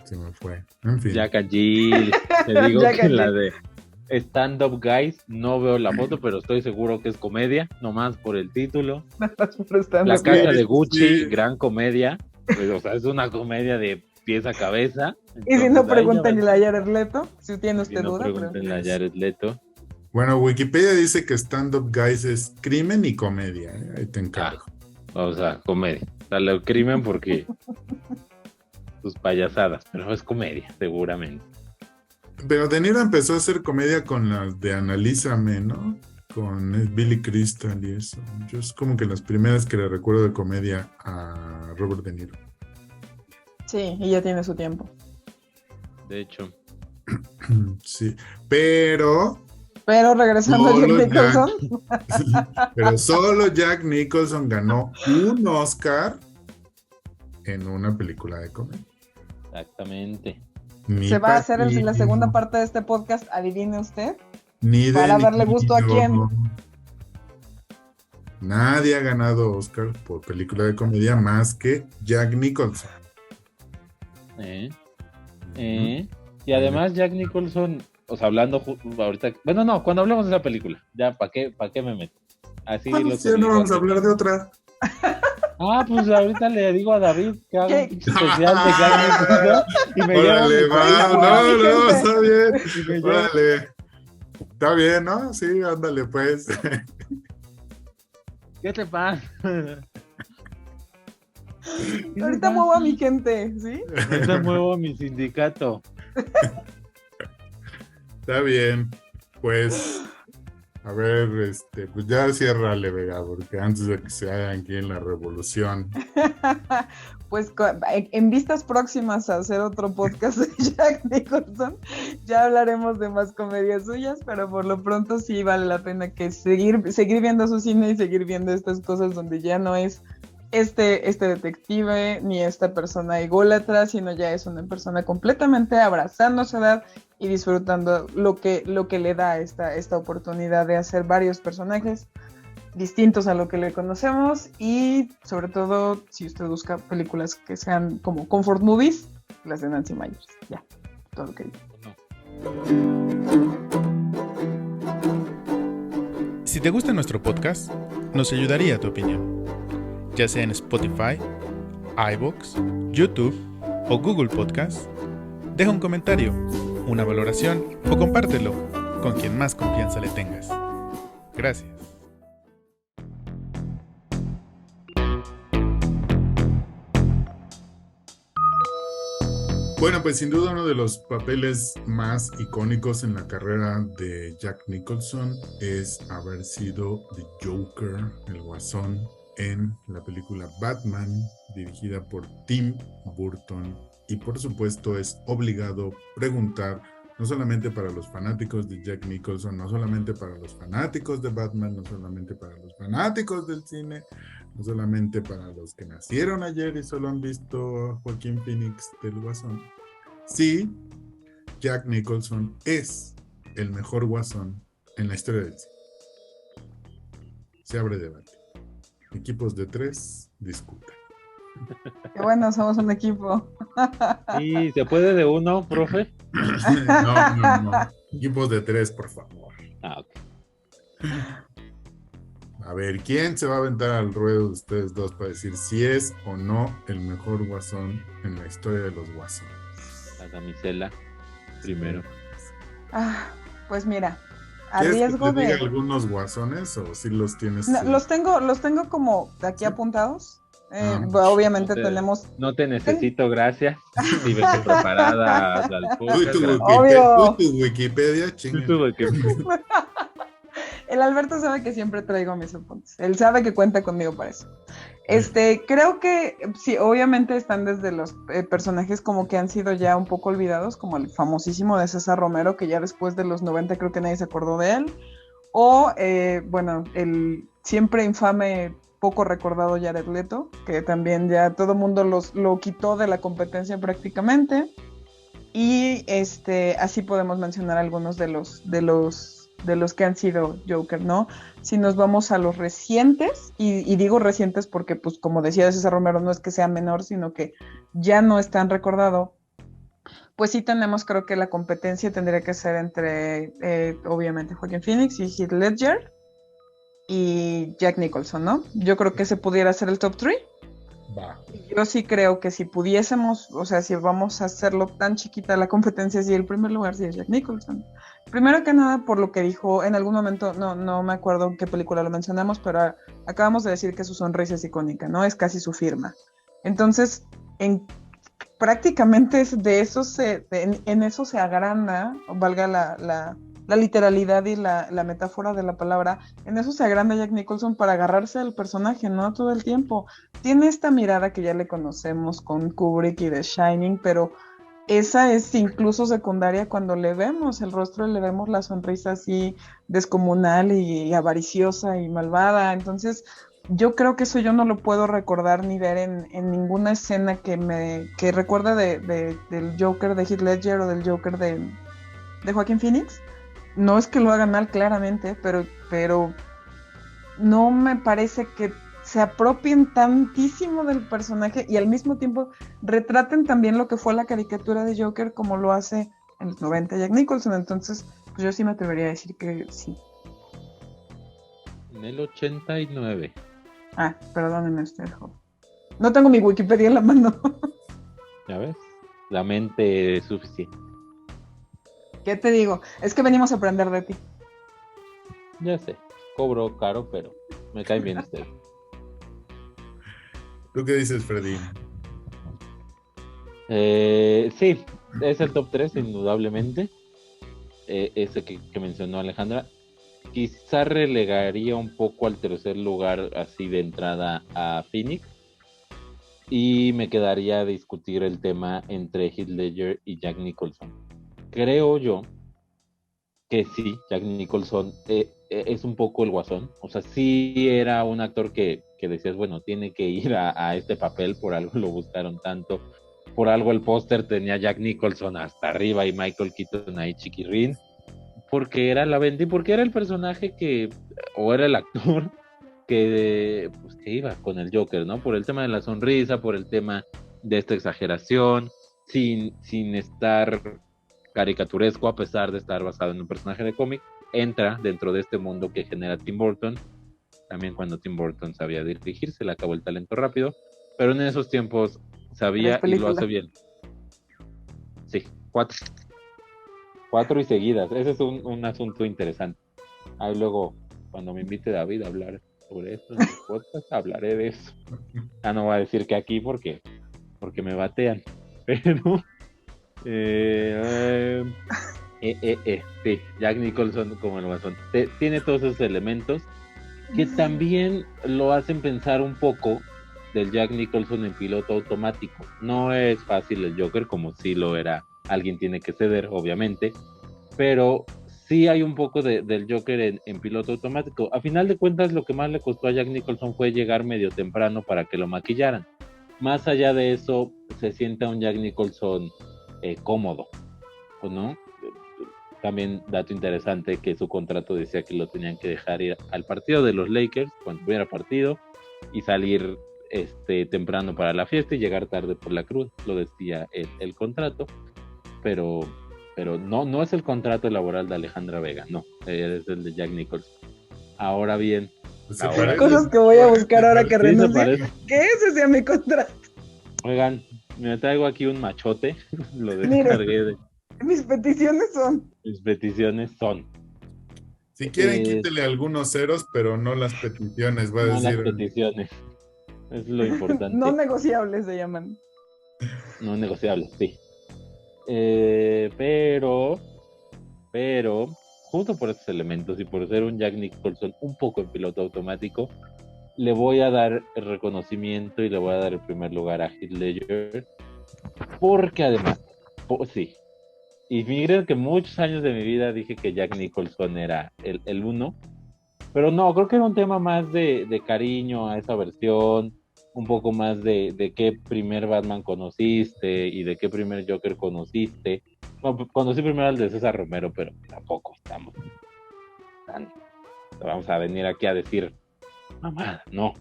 se me fue. En fin. Jack and Jill. Te digo Jack que and la Jill. de Stand Up Guys, no veo la foto, pero estoy seguro que es comedia, nomás por el título. La Sí, casa de Gucci, sí. gran comedia. Pues, o sea, es una comedia de pies a cabeza. Y si no, Entonces, ahí pregúntenle ya a ven. Jared Leto, si tiene Si usted no, duda. pregúntenle a Jared Leto. Bueno, Wikipedia dice que Stand Up Guys es crimen y comedia. Ahí te encargo. O sea, comedia. Sale el crimen porque sus payasadas, pero es comedia, seguramente. Pero De Niro empezó a hacer comedia con las de Analízame, ¿no? Con Billy Crystal y eso. Yo es como que las primeras que le recuerdo de comedia a Robert De Niro. Sí, y ya tiene su tiempo. De hecho, Sí, pero Regresando a Solo Jack Nicholson, pero solo Jack Nicholson ganó un Oscar en una película de comedia. exactamente. Ni se va a hacer Pacino. la segunda parte de este podcast, adivine usted. Ni Para de darle gusto a Niro. quién. Nadie ha ganado Oscar por película de comedia más que Jack Nicholson. Y además Jack Nicholson, o sea, hablando ahorita, bueno, no, cuando hablemos de esa película, ya, ¿para qué me meto? Así Bueno, lo ya no vamos a hablar de otra. pues ahorita le digo a David que haga un pinche especial de Jack Nicholson y me lleva Órale, mi va, película. no, está bien. Y me lleva- Órale. Está bien, ¿no? Sí, ándale, pues. ¿Qué te pasa? Ahorita muevo a mi gente, ¿sí? Ahorita muevo mi sindicato. Está bien. Pues, a ver, pues ya ciérrale, Vega, porque antes de que se haga aquí en la revolución. Pues en vistas próximas a hacer otro podcast de Jack Nicholson, ya hablaremos de más comedias suyas, pero por lo pronto sí vale la pena que seguir viendo su cine y seguir viendo estas cosas donde ya no es este detective ni esta persona ególatra, sino ya es una persona completamente abrazando su edad y disfrutando lo que le da esta oportunidad de hacer varios personajes distintos a lo que le conocemos, y sobre todo si usted busca películas que sean como comfort movies, las de Nancy Meyers. Ya, todo lo que digo. Si te gusta nuestro podcast, nos ayudaría tu opinión, ya sea en Spotify, iVoox, YouTube o Google Podcast. Deja un comentario, una valoración o compártelo con quien más confianza le tengas. Gracias. Bueno, pues sin duda uno de los papeles más icónicos en la carrera de Jack Nicholson es haber sido The Joker, el Guasón, en la película Batman, dirigida por Tim Burton. Y por supuesto es obligado preguntar, no solamente para los fanáticos de Jack Nicholson, no solamente para los fanáticos de Batman, no solamente para los fanáticos del cine, no solamente para los que nacieron ayer y solo han visto a Joaquín Phoenix del Guasón. Sí, Jack Nicholson es el mejor Guasón en la historia del cine. Se abre debate. Equipos de 3 discutan. Qué bueno, somos un equipo. ¿Y se puede de uno, profe? No. Equipos de 3, por favor. Ok. A ver, ¿quién se va a aventar al ruedo de ustedes dos para decir si es o no el mejor Guasón en la historia de los Guasones? La damisela, primero. Pues mira, a ¿Quieres riesgo que te diga de... algunos Guasones o si los tienes? No, los tengo como de aquí Sí. apuntados. No Obviamente te- tenemos... No te necesito, gracias. Si ves preparada al Tú y tu podcast. Obvio. Wikipedia, chinga. Tuve que- El Alberto sabe que siempre traigo mis apuntes. Él sabe que cuenta conmigo para eso. Creo que sí, obviamente están desde los personajes como que han sido ya un poco olvidados, como el famosísimo de César Romero, que ya después de los 90 creo que nadie se acordó de él. O, el siempre infame, poco recordado Jared Leto, que también ya todo el mundo lo quitó de la competencia prácticamente. Y así podemos mencionar algunos de los que han sido Joker, ¿no? Si nos vamos a los recientes, y digo recientes porque, pues, como decía César Romero, no es que sea menor, sino que ya no es tan recordado, pues sí tenemos, creo que la competencia tendría que ser entre, obviamente, Joaquin Phoenix y Heath Ledger y Jack Nicholson, ¿no? Yo creo que ese pudiera ser el top 3. Va. Yo sí creo que si pudiésemos, o sea, si vamos a hacerlo tan chiquita la competencia, sí, el primer lugar sí es Jack Nicholson. Primero que nada, por lo que dijo en algún momento, no me acuerdo en qué película lo mencionamos, pero acabamos de decir que su sonrisa es icónica, ¿no? Es casi su firma. Entonces, prácticamente en eso se agranda, valga la literalidad y la metáfora de la palabra, en eso se agranda Jack Nicholson para agarrarse al personaje, ¿no? Todo el tiempo. Tiene esta mirada que ya le conocemos con Kubrick y The Shining, pero esa es incluso secundaria cuando le vemos el rostro y le vemos la sonrisa así descomunal y avariciosa y malvada. Entonces, yo creo que eso yo no lo puedo recordar ni ver en ninguna escena que recuerde del Joker de Heath Ledger o del Joker de Joaquin Phoenix. no es que lo haga mal claramente, pero no me parece que se apropien tantísimo del personaje y al mismo tiempo retraten también lo que fue la caricatura de Joker como lo hace en los 90 Jack Nicholson. Entonces, pues yo sí me atrevería a decir que sí. En el 89. Ah, perdónenme usted, joven. No tengo mi Wikipedia en la mano. ¿Ya ves? La mente es suficiente. ¿Qué te digo? Es que venimos a aprender de ti. Ya sé, cobro caro, pero me cae bien usted. ¿Tú qué dices, Freddy? Sí, es el top 3, indudablemente. Ese que mencionó Alejandra. Quizá relegaría un poco al tercer lugar, así de entrada, a Phoenix. Y me quedaría a discutir el tema entre Heath Ledger y Jack Nicholson. Creo yo que sí, Jack Nicholson es un poco el Guasón. O sea, sí era un actor que decías, bueno, tiene que ir a este papel, por algo lo buscaron tanto. Por algo el póster tenía Jack Nicholson hasta arriba y Michael Keaton ahí chiquirrín. Porque era la venta y porque era el personaje o era el actor pues, que iba con el Joker, ¿no? Por el tema de la sonrisa, por el tema de esta exageración, sin estar caricaturesco, a pesar de estar basado en un personaje de cómic, entra dentro de este mundo que genera Tim Burton. También cuando Tim Burton sabía dirigirse, le acabó el talento rápido, pero en esos tiempos sabía y lo hace bien. Sí, 4 y seguidas. Ese es un asunto interesante. Ahí luego, cuando me invite David a hablar sobre esto en su podcast, hablaré de eso. No voy a decir que aquí porque me batean. Pero sí, Jack Nicholson como el Guasón tiene todos esos elementos que también lo hacen pensar un poco del Jack Nicholson en piloto automático. No es fácil el Joker como si lo era. Alguien tiene que ceder, obviamente, pero sí hay un poco del Joker en piloto automático. A final de cuentas, lo que más le costó a Jack Nicholson fue llegar medio temprano para que lo maquillaran. Más allá de eso, se siente un Jack Nicholson cómodo, ¿o no? También dato interesante que su contrato decía que lo tenían que dejar ir al partido de los Lakers cuando hubiera partido y salir temprano para la fiesta y llegar tarde por la cruz, lo decía el contrato, pero no es el contrato laboral de Alejandra Vega, no, es el de Jack Nicholson. Ahora bien, hay cosas que voy a buscar ahora que renuncie. ¿Qué es ese a mi contrato? Oigan, me traigo aquí un machote, lo descargué de... Mis peticiones son. Si quieren, quítele algunos ceros, pero no las peticiones, va a decir. No las peticiones. Es lo importante. No negociables se llaman. No negociables, sí. Pero, justo por esos elementos y por ser un Jack Nicholson un poco en piloto automático, le voy a dar el reconocimiento y le voy a dar el primer lugar a Heath Ledger. Porque además, sí. Y miren que muchos años de mi vida dije que Jack Nicholson era el uno. Pero no, creo que era un tema más de cariño a esa versión, un poco más de qué primer Batman conociste y de qué primer Joker conociste. Bueno, conocí primero al de César Romero, pero tampoco estamos vamos a venir aquí a decir mamá, no,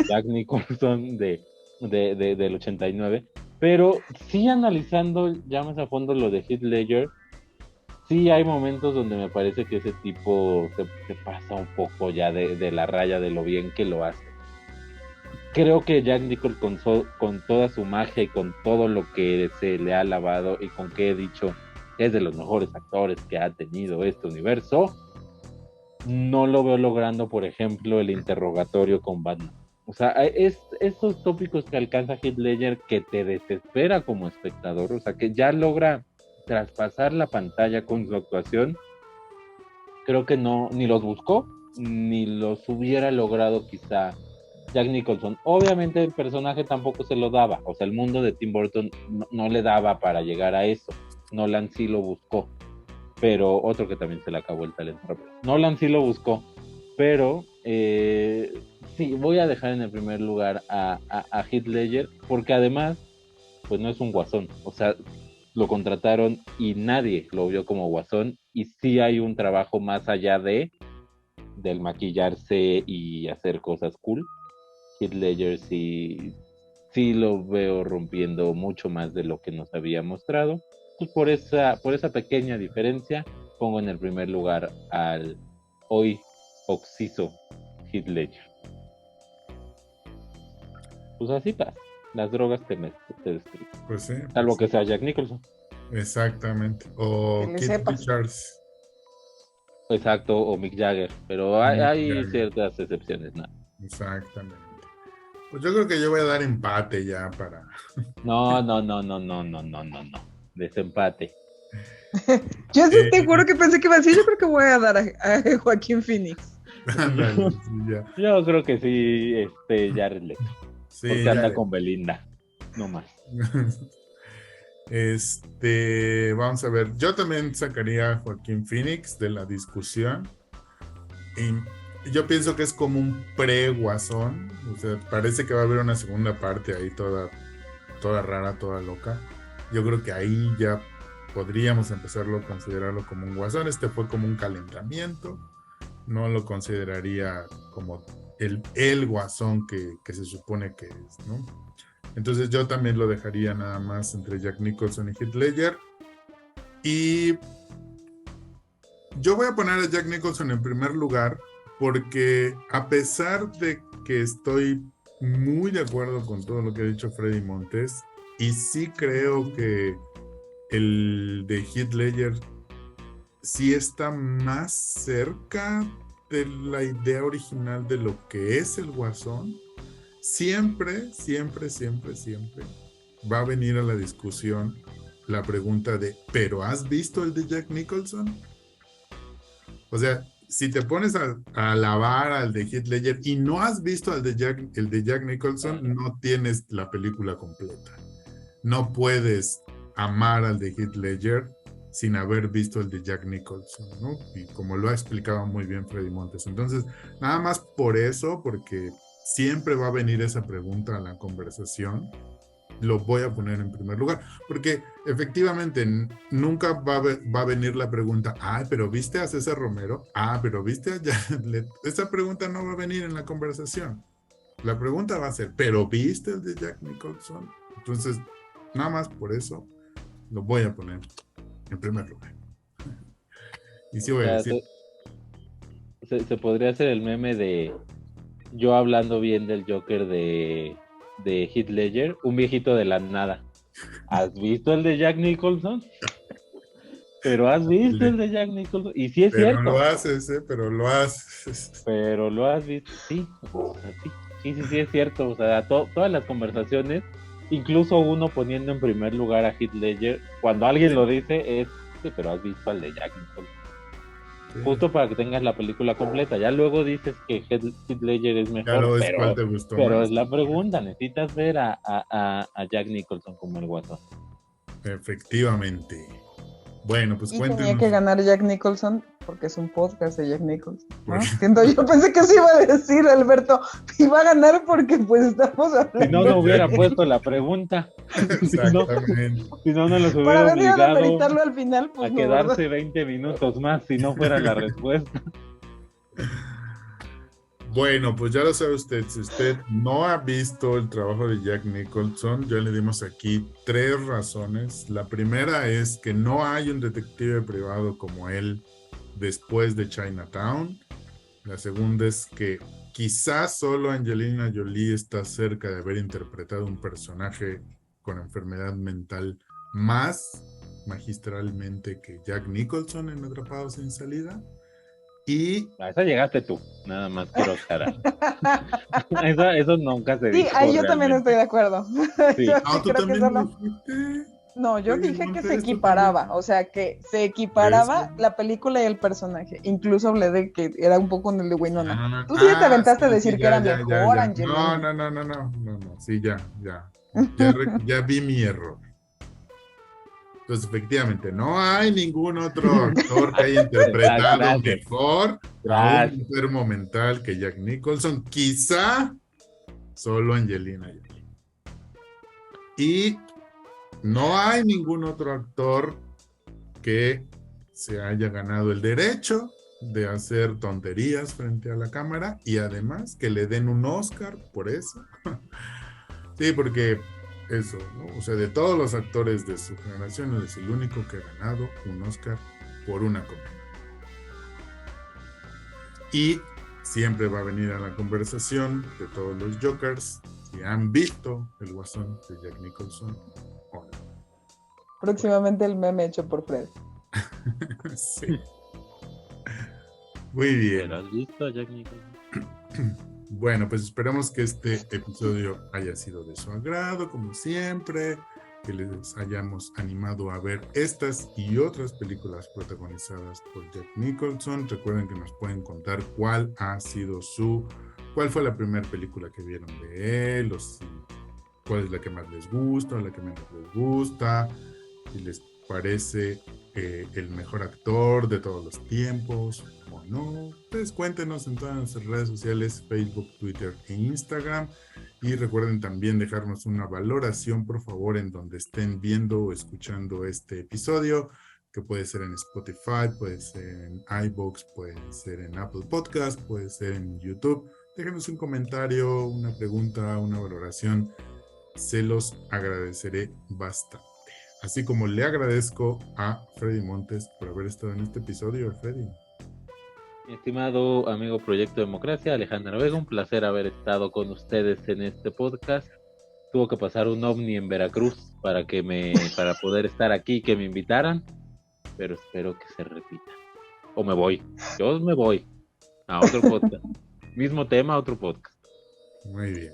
Jack Nicholson del 89. Pero sí, analizando ya más a fondo lo de Heath Ledger, sí hay momentos donde me parece que ese tipo se pasa un poco ya de la raya de lo bien que lo hace. Creo que Jack Nicholson con toda su magia y con todo lo que se le ha alabado y con que he dicho que es de los mejores actores que ha tenido este universo, no lo veo logrando, por ejemplo, el interrogatorio con Batman. O sea, es esos tópicos que alcanza Heath Ledger que te desespera como espectador, o sea, que ya logra traspasar la pantalla con su actuación. Creo que no, ni los buscó, ni los hubiera logrado quizá Jack Nicholson. Obviamente el personaje tampoco se lo daba, o sea, el mundo de Tim Burton no le daba para llegar a eso. Nolan sí lo buscó, pero otro que también se le acabó el talento. Nolan sí lo buscó, pero sí, voy a dejar en el primer lugar a Heath Ledger, porque además, pues no es un guasón, o sea, lo contrataron y nadie lo vio como guasón, y sí hay un trabajo más allá del maquillarse y hacer cosas cool. Heath Ledger sí lo veo rompiendo mucho más de lo que nos había mostrado. Pues por esa pequeña diferencia, pongo en el primer lugar al hoy oxiso Heath Ledger. Pues así pasa. Las drogas te destruyen. Pues sí. Salvo pues que sea Jack Nicholson. exactamente. O Que le Keith sepas. Richards. Exacto, o Mick Jagger. Pero hay Jagger. ciertas excepciones, ¿no? Exactamente. Pues yo creo que yo voy a dar empate ya para. No. Desempate. Yo sí te juro que pensé que iba a decir, yo creo que voy a dar a Joaquín Phoenix. Ándale, sí, ya. Yo creo que sí, Jared Leto. Sí, Porque ya anda le- con Belinda. No más. Vamos a ver. Yo también sacaría a Joaquín Phoenix de la discusión. Y yo pienso que es como un pre-Guasón. O sea, parece que va a haber una segunda parte ahí toda rara, toda loca. Yo creo que ahí ya podríamos empezarlo a considerarlo como un Guasón. Este fue como un calentamiento. No lo consideraría como el Guasón que se supone que es, ¿no? Entonces yo también lo dejaría nada más entre Jack Nicholson y Heath Ledger. Y yo voy a poner a Jack Nicholson en primer lugar porque a pesar de que estoy muy de acuerdo con todo lo que ha dicho Freddy Montes, y sí creo que el de Heath Ledger sí está más cerca de la idea original de lo que es el Guasón, siempre va a venir a la discusión la pregunta de, ¿pero has visto el de Jack Nicholson? O sea, si te pones a alabar al de Heath Ledger y no has visto el de Jack Nicholson, no tienes la película completa. No puedes amar al de Heath Ledger sin haber visto el de Jack Nicholson, ¿no? Y como lo ha explicado muy bien Freddy Montes. Entonces, nada más por eso, porque siempre va a venir esa pregunta a la conversación, lo voy a poner en primer lugar, porque efectivamente nunca va a venir la pregunta, pero ¿viste a César Romero? Pero ¿viste a Jared Leto? Esa pregunta no va a venir en la conversación. La pregunta va a ser, ¿pero viste el de Jack Nicholson? Entonces, nada más por eso lo voy a poner en primer lugar. Y sí voy a decir, Se podría hacer el meme de yo hablando bien del Joker de Heath Ledger, un viejito de la nada. ¿Has visto el de Jack Nicholson? Pero has visto el de Jack Nicholson. Y sí es pero cierto. lo haces, pero lo haces. Pero lo has visto. Sí, o sea, sí es cierto. O sea, todas las conversaciones, incluso uno poniendo en primer lugar a Heath Ledger, cuando alguien lo dice es, sí, pero has visto al de Jack Nicholson. Sí. Justo para que tengas la película completa. Ya luego dices que Heath Ledger es Ya mejor, lo ves cuál te gustó pero más. es la pregunta. Necesitas ver a Jack Nicholson como el Guasón. Efectivamente. Bueno, pues Y cuéntenos. tenía que ganar Jack Nicholson porque es un podcast de Jack Nicholson, ¿no? Yo pensé que sí iba a decir Alberto, iba a ganar porque pues estamos hablando. Si no hubiera puesto la pregunta. Exactamente. Si no los Para hubiera venir a obligado demeritarlo al final, pues a no, quedarse ¿verdad? 20 minutos más si no fuera la respuesta. Bueno, pues ya lo sabe usted. Si usted no ha visto el trabajo de Jack Nicholson, ya le dimos aquí 3 razones. La primera es que no hay un detective privado como él después de Chinatown. La segunda es que quizás solo Angelina Jolie está cerca de haber interpretado un personaje con enfermedad mental más magistralmente que Jack Nicholson en Atrapados sin Salida. Y A esa llegaste tú, nada más quiero aclarar. Eso nunca se Sí, dijo. ahí yo también realmente. estoy de acuerdo. Sí. Yo Ah, sí tú creo que también solo... lo dijiste. No, yo Sí, dije que Montes, se tú equiparaba, también. o sea, que se equiparaba Eso. la película y el personaje. Incluso hablé de que era un poco en el de Winona. Tú sí te Ah, aventaste a sí, decir sí, que ya, era ya, mejor ya. Angelina. No, sí, ya. Ya vi mi error. Entonces, efectivamente, no hay ningún otro actor que haya interpretado Gracias. mejor a Gracias. un enfermo mental que Jack Nicholson. Quizá solo Angelina Jolie. Y no hay ningún otro actor que se haya ganado el derecho de hacer tonterías frente a la cámara y además que le den un Oscar por eso. Sí, porque eso, ¿no? O sea, de todos los actores de su generación, él es el único que ha ganado un Oscar por una comedia. Y siempre va a venir a la conversación de todos los Jokers si han visto El Guasón de Jack Nicholson o no. Próximamente el meme hecho por Fred. Sí. Muy bien. ¿Pero has visto a Jack Nicholson? Bueno, pues esperamos que este episodio haya sido de su agrado, como siempre, que les hayamos animado a ver estas y otras películas protagonizadas por Jack Nicholson. Recuerden que nos pueden contar cuál fue la primera película que vieron de él, o cuál es la que más les gusta, o la que menos les gusta, si les parece el mejor actor de todos los tiempos o no. Ustedes cuéntenos en todas nuestras redes sociales, Facebook, Twitter e Instagram, y recuerden también dejarnos una valoración, por favor, en donde estén viendo o escuchando este episodio, que puede ser en Spotify, puede ser en iVoox, puede ser en Apple Podcast, puede ser en YouTube. Déjenos un comentario, una pregunta, una valoración, se los agradeceré bastante. Así como le agradezco a Freddy Montes por haber estado en este episodio. Freddy. Mi estimado amigo Proyecto Democracia, Alejandra Vega, un placer haber estado con ustedes en este podcast. Tuvo que pasar un ovni en Veracruz para poder estar aquí, que me invitaran, pero espero que se repita. O me voy, yo me voy a otro podcast. Mismo tema, otro podcast. Muy bien.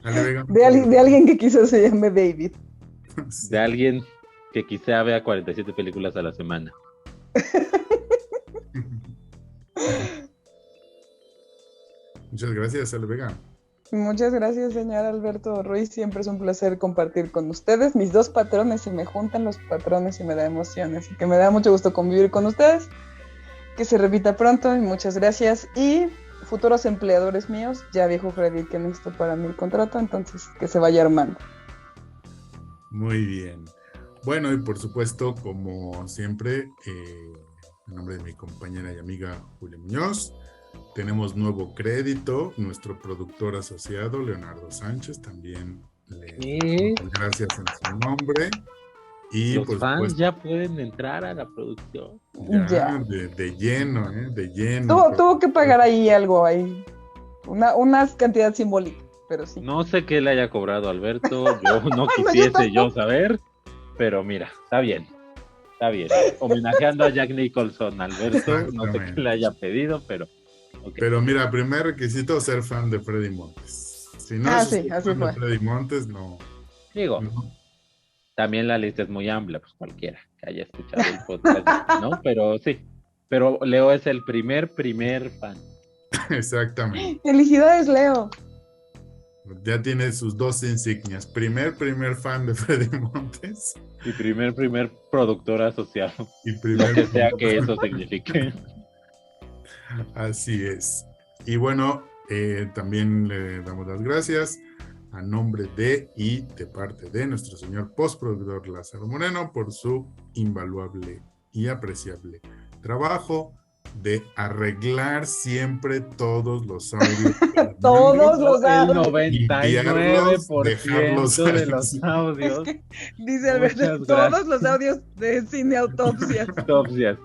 Ale Vega, De alguien que quizás se llame David. Sí. De alguien que quizá vea 47 películas a la semana. Muchas gracias, Ale Vega. Muchas gracias, señor Alberto Ruiz. Siempre es un placer compartir con ustedes. Mis dos patrones, se me juntan los patrones y me da emoción. Así que me da mucho gusto convivir con ustedes. Que se repita pronto y muchas gracias. Y futuros empleadores míos, ya dijo Freddy que necesito para mi contrato, entonces que se vaya armando. Muy bien. Bueno, y por supuesto, como siempre, en nombre de mi compañera y amiga Julia Muñoz, tenemos nuevo crédito. Nuestro productor asociado, Leonardo Sánchez, también le damos gracias en su nombre. Y Los por fans supuesto, ya pueden entrar a la producción. Ya. De lleno, de lleno. Tuvo que pagar ahí algo, una cantidad simbólica, pero sí. No sé qué le haya cobrado Alberto, yo no quisiese yo saber, pero mira, está bien. Homenajeando a Jack Nicholson, Alberto, no sé qué le haya pedido, pero... Okay. Pero mira, primer requisito, ser fan de Freddy Montes. Si no es sí, así fan fue. de Freddy Montes, no. Digo, No. también la lista es muy amplia, pues cualquiera que haya escuchado el podcast, ¿no? Pero sí, pero Leo es el primer fan. Exactamente. Felicidades, Leo. Ya tiene sus dos insignias. Primer fan de Freddy Montes. Y primer productor asociado. Y primer Lo que sea que eso signifique. Así es. Y bueno, también le damos las gracias a nombre de y de parte de nuestro señor postproductor Lázaro Moreno por su invaluable y apreciable trabajo de arreglar siempre todos los audios. Todos los El audios. 99% de los audios. Es que, dice Alberto, Muchas todos gracias. los audios de Cine Autopsia. Autopsias.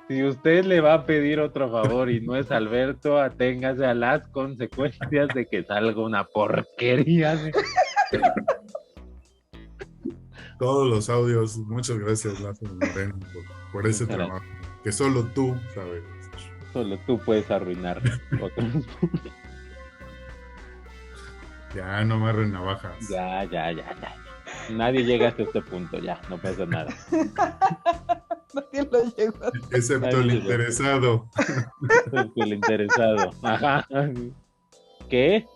Si usted le va a pedir otro favor y no es Alberto, aténgase a las consecuencias de que salga una porquería. Todos los audios. Muchas gracias, Lázaro Moreno, por ese Muchas trabajo que solo tú sabes. Solo tú puedes arruinar otros. Ya, no más renavajas. Ya. Nadie llega hasta este punto, ya, no pasa nada. Nadie lo llegó. Excepto el Ay, interesado. El interesado. Ajá. ¿Qué?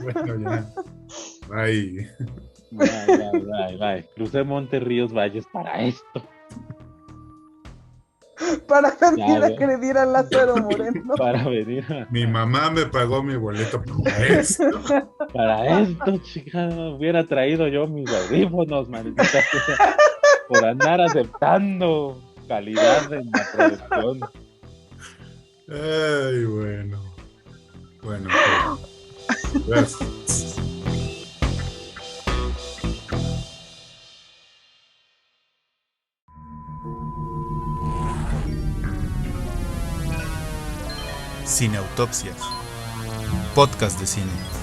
Bueno, ya. Bye. Bye. Crucé Montes, Ríos, Valles para esto. Para venir Ya, a agredir a Lázaro Moreno. Para venir Mi mamá me pagó mi boleto para esto. para esto, chica. Hubiera traído yo mis audífonos, maldita sea. por andar aceptando calidad en la producción. Ay, bueno. Bueno, pues, gracias. Cineautopsias, podcast de cine.